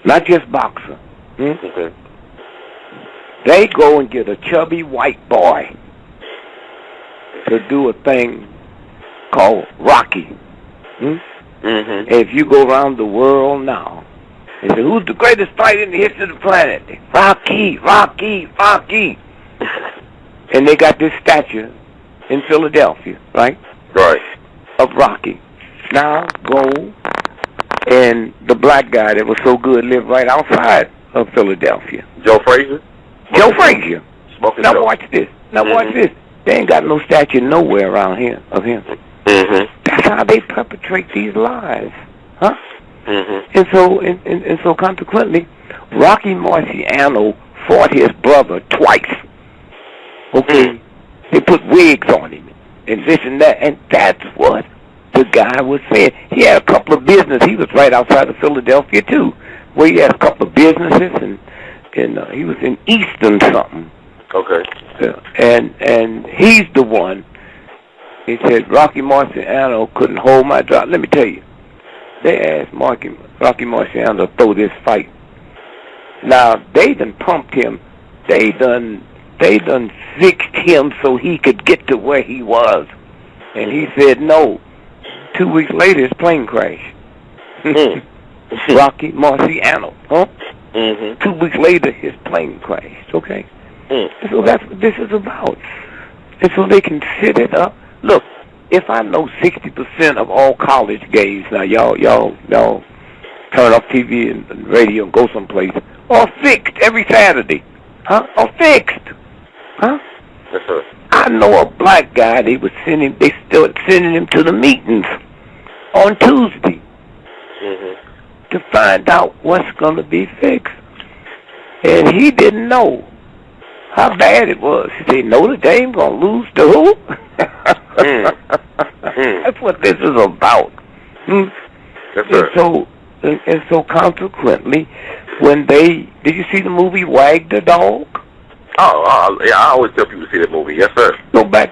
not just boxer. Okay. They go and get a chubby white boy to do a thing called Rocky. If you go around the world now and say, who's the greatest fighter in the history of the planet? Rocky, Rocky, Rocky. And they got this statue in Philadelphia, right? Right. Of Rocky. Now go, and the black guy that was so good lived right outside of Philadelphia. Joe Frazier? Joe Frazier. Now Joe. watch this. Now watch this. They ain't got no statue nowhere around here of him. That's how they perpetrate these lies, huh? And so consequently, Rocky Marciano fought his brother twice. Okay, they put wigs on him and this and that, and that's what the guy was saying. He had a couple of businesses. He was right outside of Philadelphia too, where he had a couple of businesses, and he was in Easton something. Okay. And he's the one. He said Rocky Marciano couldn't hold my drop. Let me tell you, they asked Rocky Marciano to throw this fight. Now they done pumped him. They done fixed him so he could get to where he was, and he said no. 2 weeks later, his plane crashed. Rocky Marciano, huh? 2 weeks later, his plane crashed. Okay. So that's what this is about. And so they can set it up. Look, if I know 60% of all college games, now y'all turn off TV and radio and go someplace, are fixed every Saturday, huh? Are fixed, huh? Yes, sir. I know a black guy. They still sending him to the meetings on Tuesday to find out what's going to be fixed, and he didn't know how bad it was. He said, Notre Dame going to lose to who? That's what this is about. Yes, sir. And so consequently, did you see the movie Wag the Dog? Oh, yeah, I always tell people to see that movie. Yes, sir.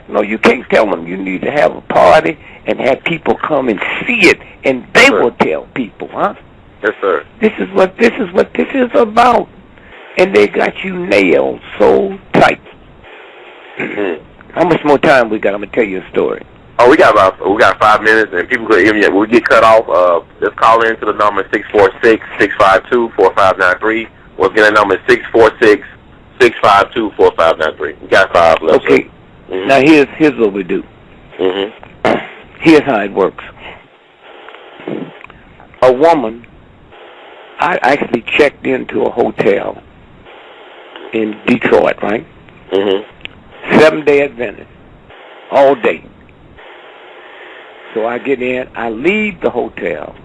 No, you can't tell them. You need to have a party and have people come and see it, and they will tell people, huh? Yes, sir. This is what this is about. And they got you nailed so tight. How much more time we got? I'm gonna tell you a story. Oh, we got 5 minutes, and people could hear me. When we get cut off, let's call in to the number 646-652-4593. Once again, that number is 646-652-4593. We got 5 left. Okay. Now here's what we do. Here's how it works. A woman, I actually checked into a hotel in Detroit, right? 7-day Adventist, all day. So I get in, I leave the hotel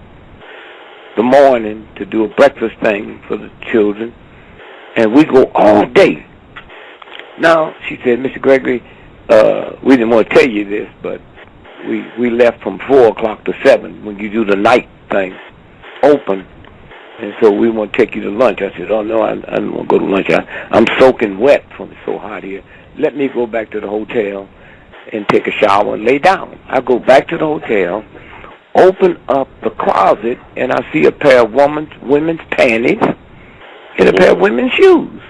the morning to do a breakfast thing for the children, and we go all day. Now, she said, Mr. Gregory, we didn't want to tell you this, but we left from 4 o'clock to 7 when you do the night thing open. And so we want to take you to lunch. I said, oh, no, I don't want to go to lunch. I'm soaking wet from it's so hot here. Let me go back to the hotel and take a shower and lay down. I go back to the hotel, open up the closet, and I see a pair of women's panties and a pair of women's shoes.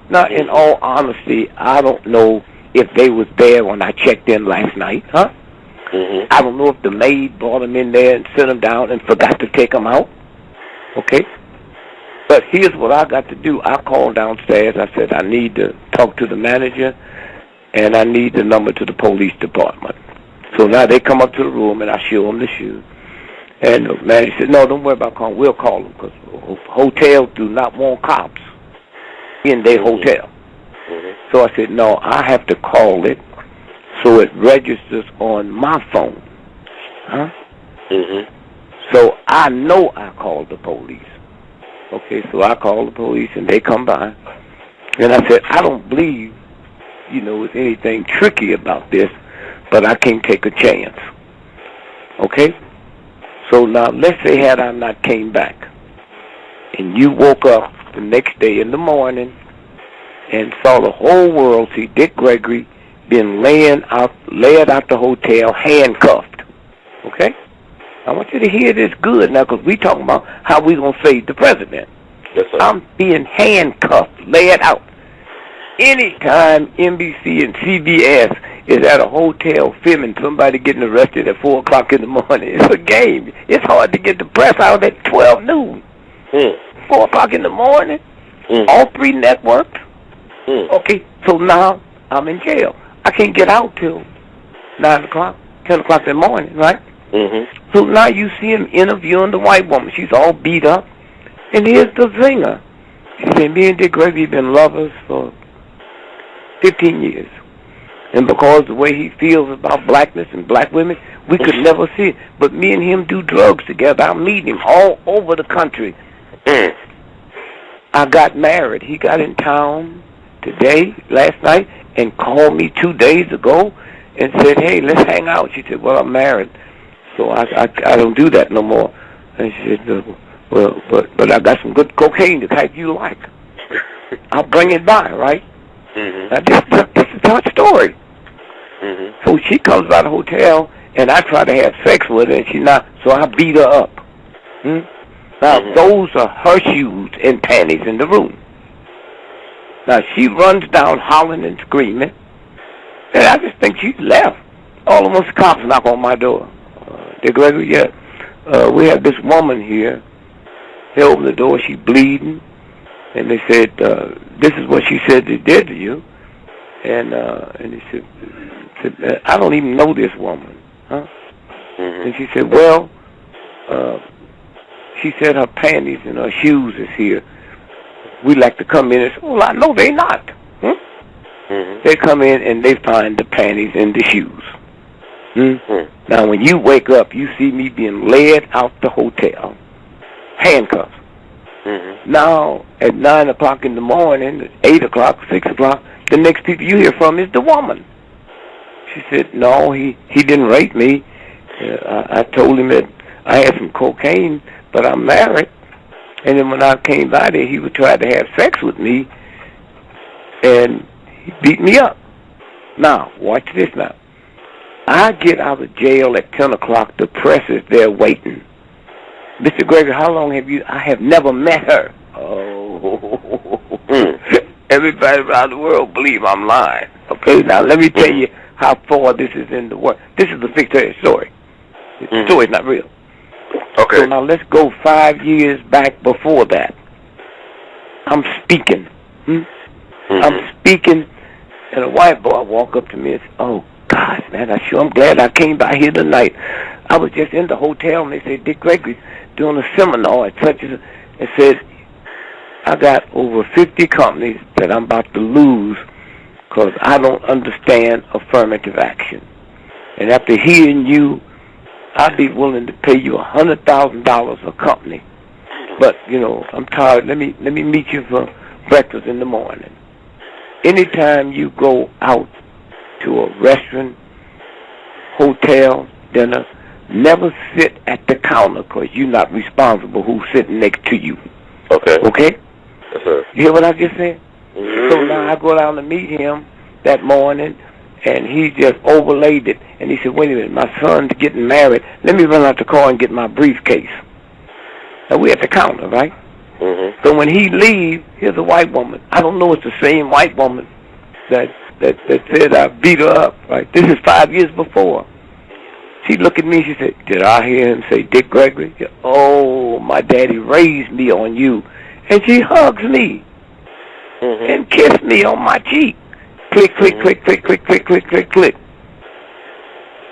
Now, in all honesty, I don't know if they was there when I checked in last night, huh? I don't know if the maid brought them in there and set them down and forgot to take them out. Okay? But here's what I got to do. I called downstairs. I said, I need to talk to the manager, and I need the number to the police department. So now they come up to the room, and I show them the shoes. And the manager said, no, don't worry about calling. We'll call them, because hotels do not want cops in their hotel. So I said, no, I have to call it so it registers on my phone. Huh? So I I know I called the police. Okay, so I called the police, and they come by. And I said, I don't believe, it's anything tricky about this, but I can't take a chance. Okay? So now, let's say had I not came back, and you woke up the next day in the morning and saw the whole world see Dick Gregory being laid out the hotel, handcuffed. Okay? I want you to hear this good now, because we talking about how we going to save the president. Yes, sir. I'm being handcuffed, laid out. Anytime NBC and CBS is at a hotel filming somebody getting arrested at 4 o'clock in the morning, it's a game. It's hard to get the press out at 12 noon. 4 o'clock in the morning, all 3 networks. Okay, so now I'm in jail. I can't get out till 9 o'clock, 10 o'clock in the morning, right? So now you see him interviewing the white woman. She's all beat up. And here's the zinger. He said, me and Dick Gregory have been lovers for 15 years. And because the way he feels about blackness and black women, we could never see it. But me and him do drugs together. I meet him all over the country. I got married. He got in town last night, and called me 2 days ago and said, hey, let's hang out. She said, well, I'm married, so I don't do that no more. And she said, well, but I got some good cocaine, the type you like. I'll bring it by, right? Now, this is her story. So she comes by the hotel, and I try to have sex with her, and she's not, so I beat her up. Now, those are her shoes and panties in the room. Now, she runs down hollering and screaming, and I just think she left. All of us cops knock on my door. Dick Gregory, we have this woman here. They open the door, she's bleeding, and they said, this is what she said they did to you. And he said, I don't even know this woman. Huh? And she said, well, she said her panties and her shoes is here. We like to come in and say, well, I know they not. They come in and they find the panties and the shoes. Now, when you wake up, you see me being led out the hotel, handcuffed. Now, at 9 o'clock in the morning, 8 o'clock, 6 o'clock, the next people you hear from is the woman. She said, no, he didn't rape me. I told him that I had some cocaine, but I'm married. And then when I came by there, he would try to have sex with me, and he beat me up. Now, watch this now. I get out of jail at 10 o'clock. The press is there waiting. Mr. Gregory, how long have you... I have never met her. Oh. Everybody around the world believe I'm lying. Okay, now let me tell you how far this is in the world. This is a fictitious story. The story's not real. Okay. So now let's go 5 years back before that. I'm speaking. I'm speaking, and a white boy walk up to me and say, oh, God, man, I'm glad I came by here tonight. I was just in the hotel, and they said, Dick Gregory's doing a seminar at such and it says, I got over 50 companies that I'm about to lose because I don't understand affirmative action. And after hearing you, I'd be willing to pay you $100,000 a company. But, I'm tired. Let me meet you for breakfast in the morning. Anytime you go out to a restaurant, hotel, dinner, never sit at the counter because you're not responsible who's sitting next to you. Okay. Okay? Yes, sir. You hear what I just said? So now I go down to meet him that morning, and he just overlaid it. And he said, wait a minute, my son's getting married. Let me run out the car and get my briefcase. Now, we're at the counter, right? So when he leaves, here's a white woman. I don't know it's the same white woman that said I beat her up, right? This is 5 years before. She looked at me, she said, did I hear him say Dick Gregory? Oh, my daddy raised me on you. And she hugs me and kissed me on my cheek. Click, click, click, click, click, click, click, click, click.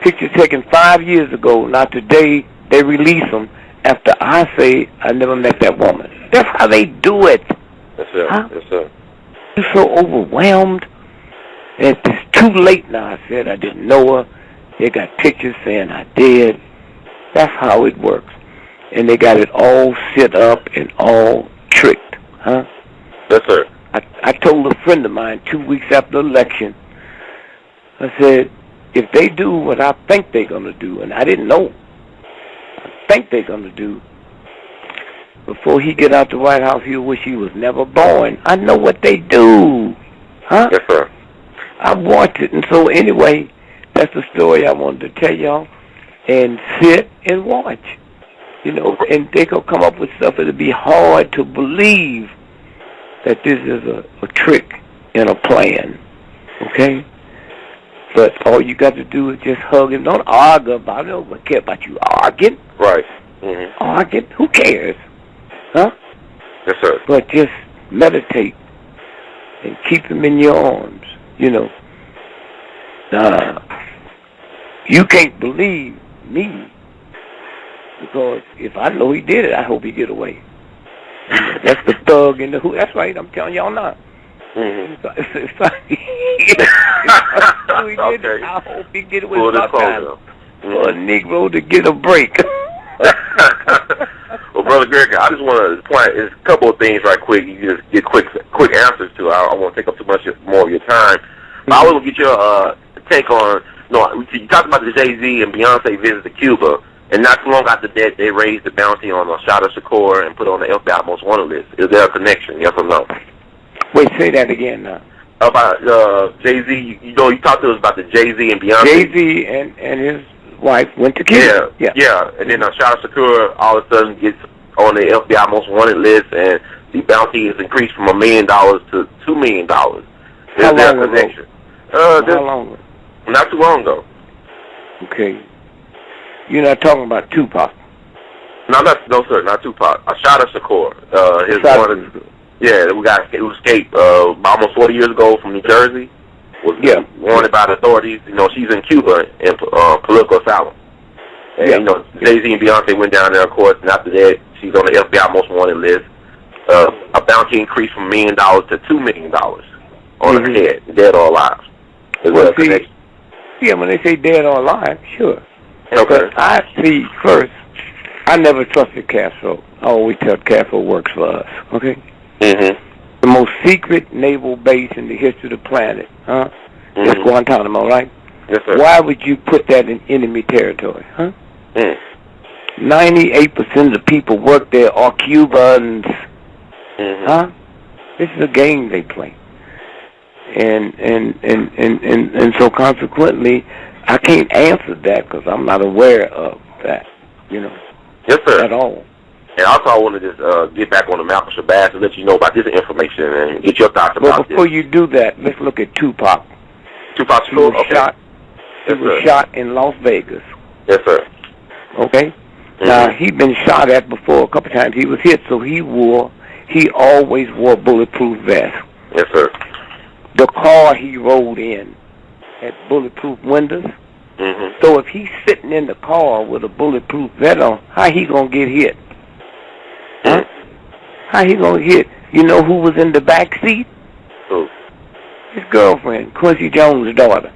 Picture taken 5 years ago. Now today, they release them after I say I never met that woman. That's how they do it. Yes, sir. Huh? Yes, sir. You're so overwhelmed. It's too late now. I said I didn't know her. They got pictures saying I did. That's how it works. and they got it all set up and all tricked, huh? Yes, sir. I told a friend of mine 2 weeks after the election, I said, if they do what I think they're going to do, and I didn't know, I think they're going to do, before he get out the White House, he'll wish he was never born. I know what they do, huh? Yes, sir. I watched it, and so anyway, that's the story I wanted to tell y'all, and sit and watch, you know, and they gonna come up with stuff that'll be hard to believe that this is a trick and a plan, okay? But all you got to do is just hug him. Don't argue about it. I don't care about you arguing. Right. Mm-hmm. Arguing? Who cares? Huh? Yes, sir. But just meditate and keep him in your arms, you know. You can't believe me because if I know he did it, I hope he get away. That's the thug in the hood. That's right. I'm telling y'all now. Mm-hmm. If I hope he get away. For a Negro to get a break. Well, Brother Greg, I just want to point out a couple of things right quick. You just get quick answers to. I won't take up too much more of your time. But I want to get your take on. You talked about the Jay-Z and Beyonce visit to Cuba. And not too long after that, they raised the bounty on Shabazz and put it on the FBI most wanted list. Is there a connection, yes or no? Wait, say that again now. About Jay-Z, you talked to us about the Jay-Z and Beyonce. Jay-Z and his wife went to Cuba. Yeah. And then Shabazz all of a sudden gets on the FBI most wanted list, and the bounty is increased from $1 million to $2 million. Is there a connection? How long ago? Not too long ago. Okay. You're not talking about Tupac? No, sir, not Tupac. Shabazz his wanted. Yeah, who escaped almost 40 years ago from New Jersey. Was wanted by the authorities. You know, she's in Cuba in political asylum. And, you know, Jay-Z and Beyonce went down there, of course, and after that, she's on the FBI most wanted list. A bounty increased from $1 million to $2 million on her head, dead or alive. When they say dead or alive, sure. Okay. But I see, first, I never trusted Castro. I always tell Castro works for us, okay? Mm-hmm. The most secret naval base in the history of the planet, huh? Mm-hmm. That's Guantanamo, right? Yes, sir. Why would you put that in enemy territory, huh? 98% of the people work there are Cubans, huh? This is a game they play. And so consequently, I can't answer that because I'm not aware of that, you know. Yes, sir. At all. And also, I want to just get back on the Malcolm Shabazz and let you know about this information and get your thoughts about this. Before you do that, let's look at Tupac. Tupac He was shot. He was shot in Las Vegas. Yes, sir. Okay. Now he'd been shot at before a couple of times. He was hit, so he always wore bulletproof vest. Yes, sir. The car he rode in had bulletproof windows. So if he's sitting in the car with a bulletproof vest on, how he gonna get hit? Huh? How he gonna hit? You know who was in the back seat? Who? His girlfriend, Quincy Jones' daughter.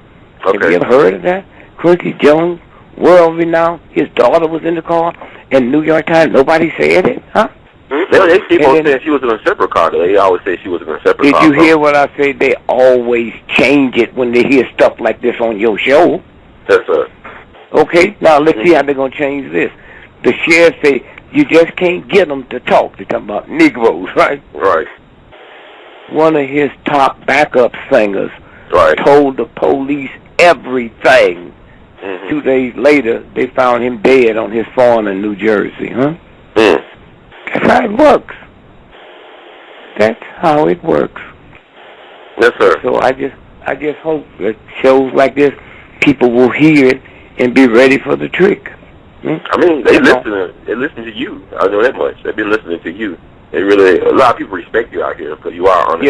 Okay. Have you ever heard of that? Quincy Jones, world renowned. His daughter was in the car. In New York Times, nobody said it, huh? They people saying she was in a separate car. They always say she was in a separate car. Did you hear what I say? They always change it when they hear stuff like this on your show. Yes, sir. Okay, now let's see how they're going to change this. The sheriff say, you just can't get them to talk. They're talking about Negroes, right? Right. One of his top backup singers told the police everything. 2 days later, they found him dead on his farm in New Jersey, huh? That's how it works. That's how it works. Yes, sir. So I just hope that shows like this, people will hear it and be ready for the trick. I mean, they listen to you. I know that much. They've been listening to you. They really, a lot of people respect you out here because you are honest.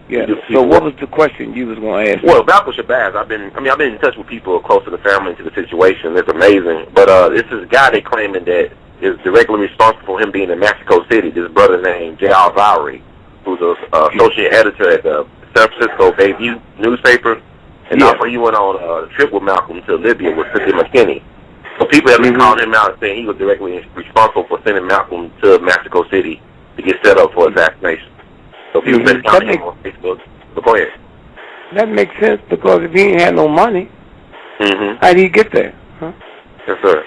Yeah. So what was the question you was going to ask? Well, about Shabazz, I've been in touch with people close to the family and to the situation. It's amazing. But this is a guy they claiming that is directly responsible for him being in Mexico City. This brother named J.R. Vowry, who's an associate editor at the San Francisco Bayview newspaper. And also he went on a trip with Malcolm to Libya with Cynthia McKinney. So people have been calling him out and saying he was directly responsible for sending Malcolm to Mexico City to get set up for assassination. So people have been calling him on Facebook. So go ahead. That makes sense, because if he ain't had no money, how do you get there? Huh? Yes, sir.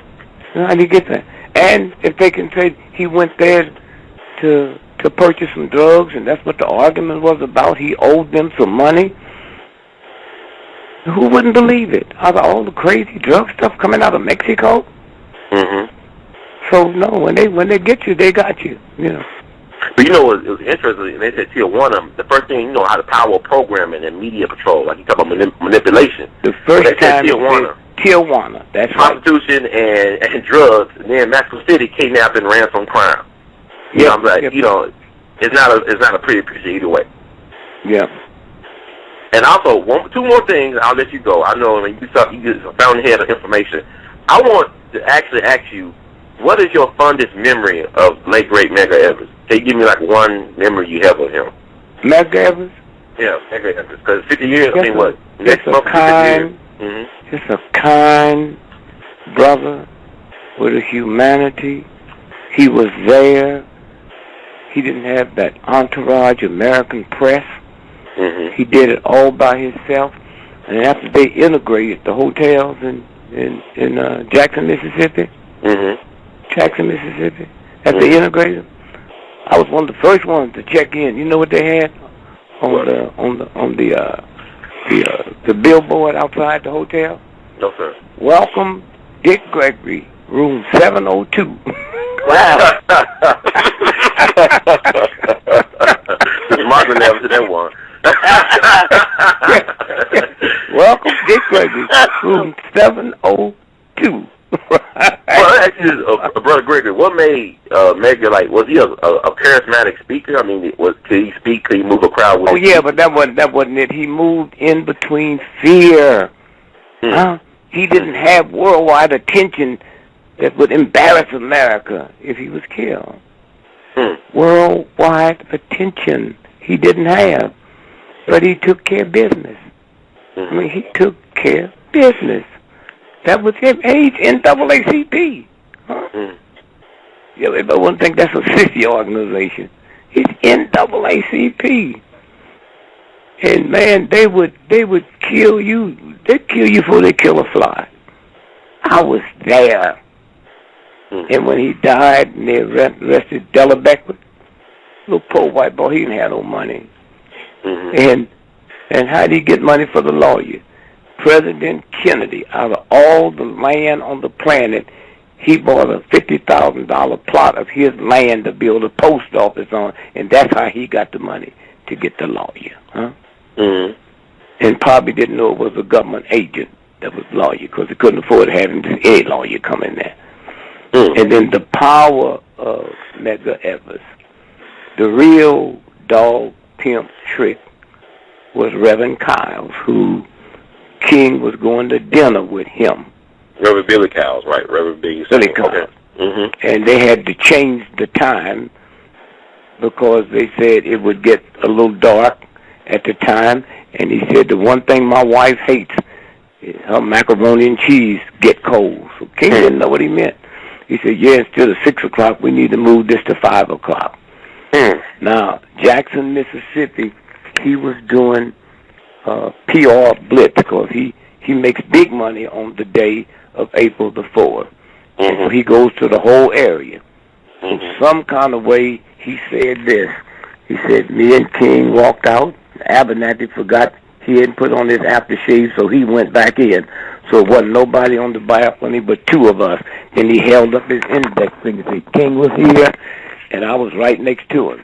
How do you get there? And if they can say he went there to purchase some drugs, and that's what the argument was about, he owed them some money, who wouldn't believe it? Out of all the crazy drug stuff coming out of Mexico? So, no, when they get you, they got you, you know. But you know, it was interesting. They said Tijuana, the first thing, you know, how the power of programming and media control, like you talk about manipulation. The first time Tijuana, that's prostitution and drugs, and then Mexico City, kidnapping, ransom crime. You know, I'm like, you know, it's not a pretty picture either way. Yeah. And also, two more things. I'll let you go. I know you just found ahead of information. I want to actually ask you, what is your fondest memory of late great Medgar Evers? Can you give me like one memory you have of him? Medgar Evers? Yeah, Medgar Evers. Because 50 years, I mean, what? Next month, 50 years. Just a kind brother with a humanity. He was there. He didn't have that entourage, American press. He did it all by himself. And after they integrated the hotels in Jackson, Mississippi, after they integrated, I was one of the first ones to check in. You know what they had on the billboard outside the hotel? No, sir. Welcome, GREgory, room 702. Wow. Marley never did that one. Welcome, GREgory, room 702. Well, actually, Brother Gregory, what made Medgar, like, was he a charismatic speaker? I mean, could he speak? Could he move a crowd with him? Yeah, but that wasn't it. He moved in between fear. He didn't have worldwide attention that would embarrass America if he was killed. Worldwide attention he didn't have, but he took care of business. I mean, he took care of business. That was him. And he's NAACP. Yeah, but one think that's a sissy organization. He's NAACP. And man, they would kill you. They'd kill you before they kill a fly. I was there. And when he died, and they arrested Della Beckwith, little poor white boy, he didn't have no money. And how did he get money for the lawyer? President Kennedy, out of all the land on the planet, he bought a $50,000 plot of his land to build a post office on, and that's how he got the money to get the lawyer. And probably didn't know it was a government agent that was lawyer, because he couldn't afford having any lawyer come in there. And then the power of Medgar Evers, the real dog pimp trick was Reverend Kyles, who King was going to dinner with him. Reverend Billy Kyles, right? Reverend Billy Kyles. And they had to change the time because they said it would get a little dark at the time. And he said, the one thing my wife hates is her macaroni and cheese get cold. So King didn't know what he meant. He said, yeah, instead of 6 o'clock, we need to move this to 5 o'clock. Now, Jackson, Mississippi, he was doing PR blitz because he makes big money on the day of April the 4th. And so he goes to the whole area. In some kind of way, he said this. He said, me and King walked out. Abernathy forgot he hadn't put on his aftershave, so he went back in. So it wasn't nobody on the balcony but 2 of us. Then he held up his index finger and said, King was here, and I was right next to him.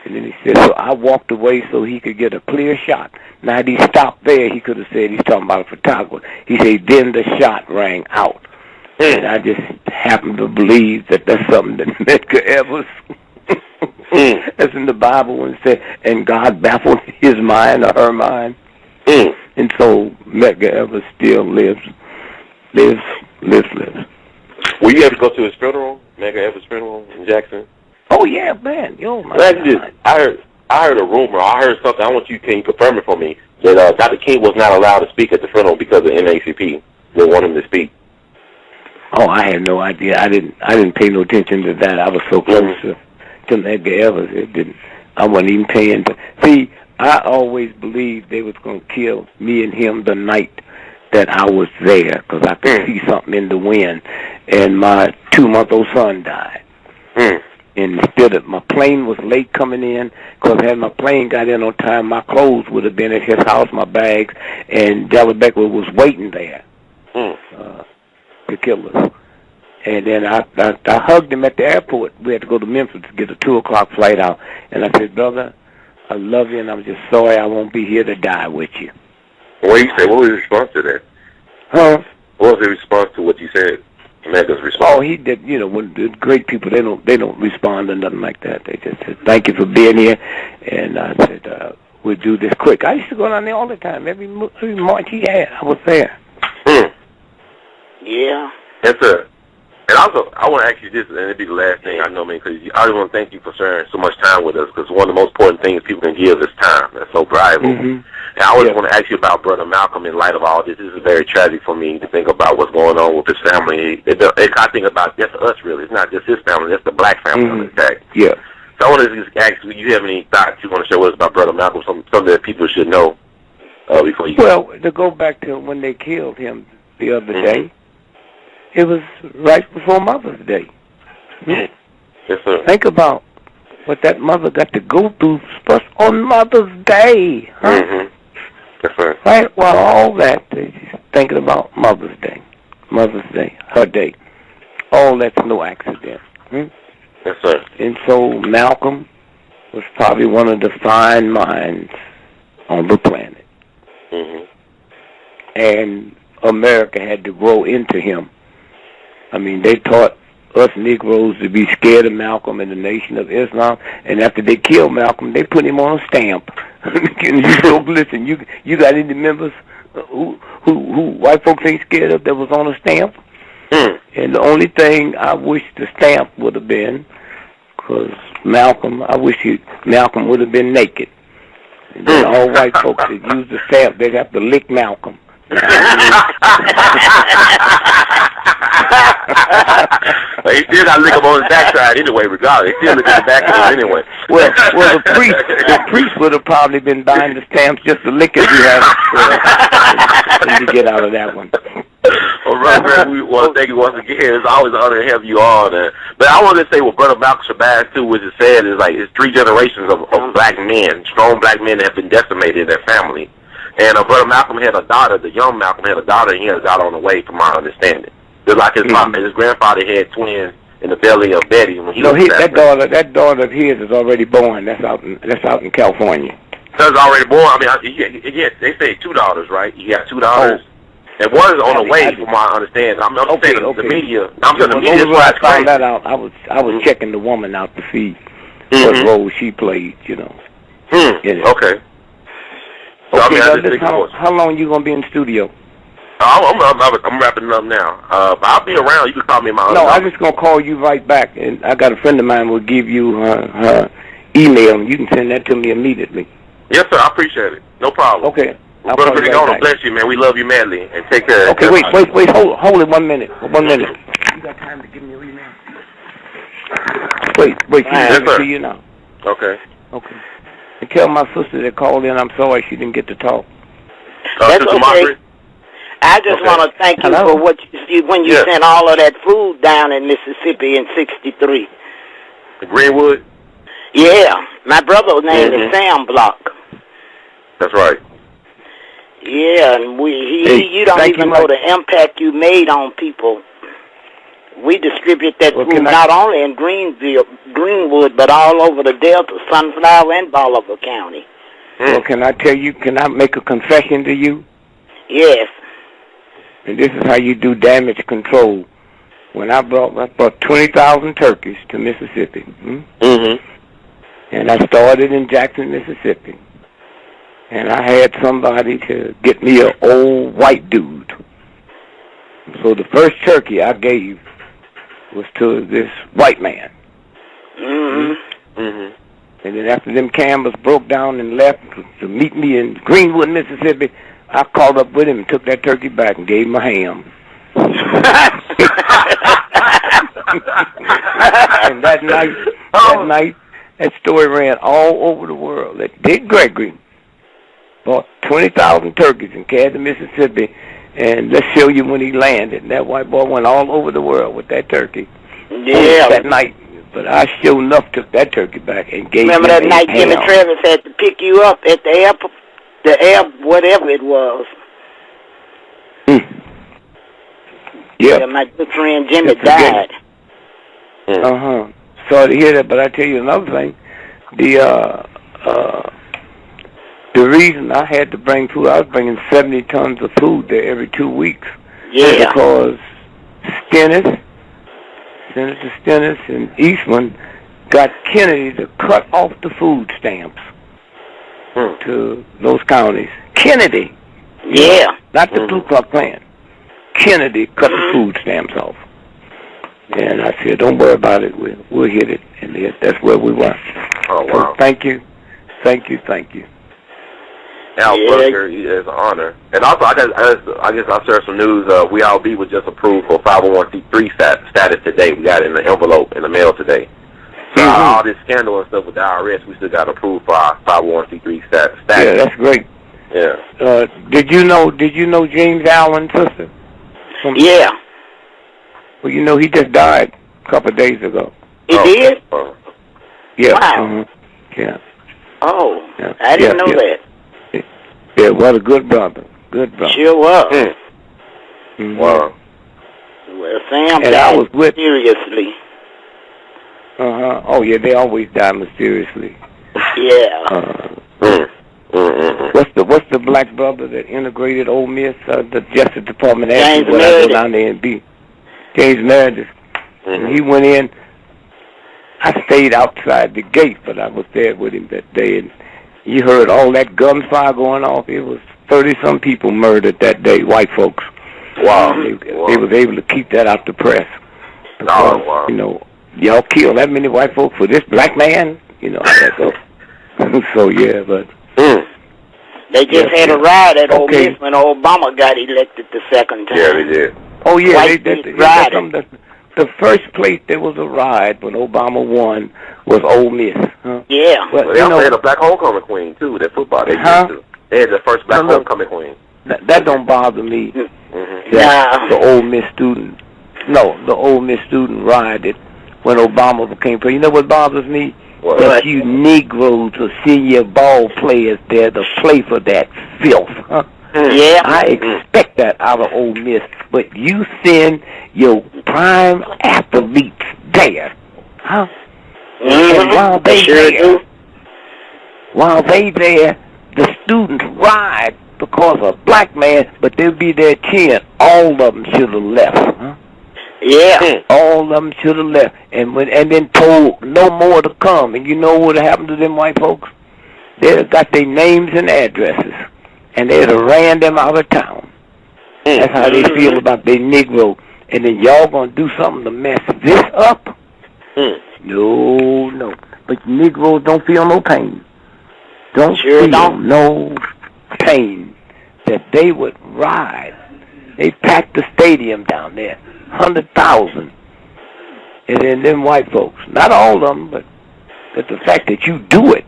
And then he said, so I walked away so he could get a clear shot. Now, had he stopped there, he could have said he's talking about a photographer. He said, then the shot rang out. And I just happen to believe that that's something that Medgar Evers, that's in the Bible when it said, and God baffled his mind or her mind. And so Medgar Evers still lives. Were you ever go to his funeral, Medgar Evers' funeral in Jackson? Oh, yeah, man. Yo, my God. I heard a rumor. I heard something. Can you confirm it for me, that Dr. King was not allowed to speak at the funeral because of NAACP. They want him to speak. Oh, I had no idea. I didn't pay no attention to that. I was so close to Medgar Evers. I wasn't even paying. See, I always believed they was going to kill me and him the night that I was there, because I could see something in the wind, and my 2-month-old son died. And instead of, my plane was late coming in, because had my plane got in on time, my clothes would have been at his house, my bags, and Becker was waiting there to kill us. And then I hugged him at the airport. We had to go to Memphis to get a 2 o'clock flight out. And I said, brother, I love you, and I'm just sorry I won't be here to die with you. What did you say? What was his response to that? Huh? What was the response to what you said? Medgar's response? Oh, he did. You know, when the great people, they don't respond to nothing like that. They just said, thank you for being here. And I said, we'll do this quick. I used to go down there all the time. Every March he had, I was there. Yeah. Yes, sir. And also, I want to ask you this, and it'll be the last thing I know, man, because I just want to thank you for sharing so much time with us, because one of the most important things people can give is time. That's so valuable. And I always want to ask you about Brother Malcolm in light of all this. This is very tragic for me to think about what's going on with his family. I think about that's us, really. It's not just his family. That's the black family on attack. Yeah. So I want to just ask you, do you have any thoughts you want to share with us about Brother Malcolm, something that people should know before you go? Well, to go back to when they killed him the other day, it was right before Mother's Day. Yes, sir. Think about what that mother got to go through on Mother's Day. Huh? Yes, sir. Right? Well, all that, they're thinking about Mother's Day. Mother's Day, her day. All that's no accident. Yes, sir. And so Malcolm was probably one of the fine minds on the planet. And America had to grow into him. I mean, they taught us Negroes to be scared of Malcolm and the Nation of Islam, and after they killed Malcolm, they put him on a stamp. Listen, you got any members who white folks ain't scared of that was on a stamp? And the only thing I wish the stamp would have been, because Malcolm, Malcolm would have been naked. And then all white folks that use the stamp, they'd have to lick Malcolm. He still got to lick him on his backside anyway, regardless. He still lick the back of him anyway. Well, the priest would have probably been buying the stamps just to lick it. You have to get out of that one. Well, Reverend, we want to thank you once again. It's always an honor to have you on. But I want to say what Brother Malcolm Shabazz, too, was said is like it's 3 generations of black men, strong black men that have been decimated in their family. And Brother Malcolm had a daughter, the young Malcolm had a daughter, and he had a daughter on the way, from my understanding. Just like his his grandfather had twins in the belly of Betty when he was that daughter of his is already born. That's out in California. That's already born. I mean, they say 2 daughters, right? He got 2 daughters. And one is on the way, from my understanding. I'm saying the media. I'm saying the media. When I found that out, I was checking the woman out to see what role she played. You know. Okay. So, how long you gonna be in the studio? I'm wrapping up now. But I'll be around. You can call me in my other number. I'm just gonna call you right back, and I got a friend of mine will give you her email, and you can send that to me immediately. Yes, sir. I appreciate it. No problem. Okay. Well, Brother GREgory, bless you, man. We love you madly, and take care. Okay, wait. Hold it 1 minute. 1 minute. You got time to give me your email? Wait. Yes, sir. To you now. Okay. And tell my sister that called in, I'm sorry she didn't get to talk. That's okay. Marley? I just want to thank you for what when you sent all of that food down in Mississippi in '63. The Greenwood? Yeah. My brother's name is Sam Block. That's right. Yeah, and you don't even know the impact you made on people. We distribute that food not only in Greenwood, but all over the Delta, Sunflower, and Bolivar County. Well, can I make a confession to you? Yes. And this is how you do damage control. When I brought 20,000 turkeys to Mississippi. And I started in Jackson, Mississippi. And I had somebody to get me an old white dude. So the first turkey I gave was to this white man. And then after them cameras broke down and left to meet me in Greenwood, Mississippi, I called up with him and took that turkey back and gave him a ham. And that night, that story ran all over the world. That GREgory bought 20,000 turkeys in Kansas, Mississippi, and let's show you when he landed. And that white boy went all over the world with that turkey. Yeah. That night. But I sure enough took that turkey back and gave Remember him that night Jimmy Travis had to pick you up at the airport, whatever it was. Yeah, my good friend Jimmy died. Sorry to hear that, but I tell you another thing. The reason I had to bring food, I was bringing 70 tons of food there every 2 weeks. Yeah. Because Senator Stennis and Eastman got Kennedy to cut off the food stamps to those counties. Kennedy. Yeah. Not the Ku Klux Klan. Kennedy cut the food stamps off. And I said, don't worry about it. We'll hit it. And that's where we were. Oh, wow. So thank you. Al Burger is an honor. And also, I guess I'll share some news. WeAllBe was just approved for 501c3 status today. We got it in the envelope in the mail today. So all this scandal and stuff with the IRS, we still got approved for our 501c3 status. Yeah, that's great. Yeah. Did you know James Allen's sister? Yeah. Well, you know, he just died a couple of days ago. He did? Yeah. Wow. Yeah. Oh, yeah. I didn't know that. Yeah, what a good brother. Good brother. Sure was. Wow. Well, Sam and died I was with, mysteriously. Oh, yeah, they always die mysteriously. Yeah. What's the black brother that integrated Ole Miss, the Justice Department? James Meredith. I go down there and be James Meredith. He went in. I stayed outside the gate, but I was there with him that day, and you heard all that gunfire going off. It was 30-some people murdered that day, white folks. Wow. They was able to keep that out the press. Because, wow. You know, y'all killed that many white folks for this black man. You know how that goes. So, yeah, but... They just had a riot at Ole Miss when Obama got elected the second time. Yeah, they did. Oh, yeah. The first place there was a riot when Obama won was Ole Miss. Yeah. Well, they also had a black homecoming queen, too, that football they used to. They had the first black homecoming queen. That don't bother me. The Ole Miss student rioted when Obama became president. You know what bothers me? That you Negroes will send your ball players there to play for that filth. Yeah. I expect that out of Ole Miss, but you send your prime athletes there, And while they there, the students ride because of black man, but they'll be there cheering. All of them should have left. Yeah. All of them should have left, and then told no more to come. And you know what happened to them white folks? They got their names and addresses, and they'd have ran them out of town. That's how they feel about their Negro. And then y'all gonna do something to mess this up? No. But Negroes don't feel no pain. Don't feel no pain that they would ride. They packed the stadium down there, 100,000. And then them white folks, not all of them, but the fact that you do it,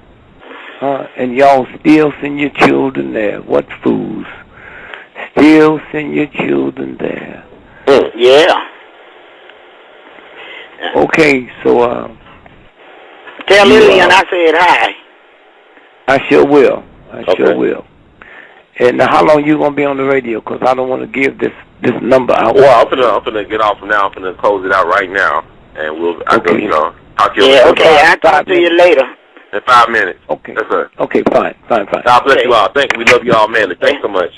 and y'all still send your children there. What fools? Still send your children there. Yeah. Okay, so tell Lillian I said hi. I sure will. Sure will. And how long you gonna be on the radio? Because I don't want to give this number out. Well, I'm gonna get off from now. I'm gonna close it out right now, and I'll talk to you I'll talk to you later. In 5 minutes. Okay. That's right. Okay, fine. God bless you all. Thank you. We love you all, man. Thanks so much.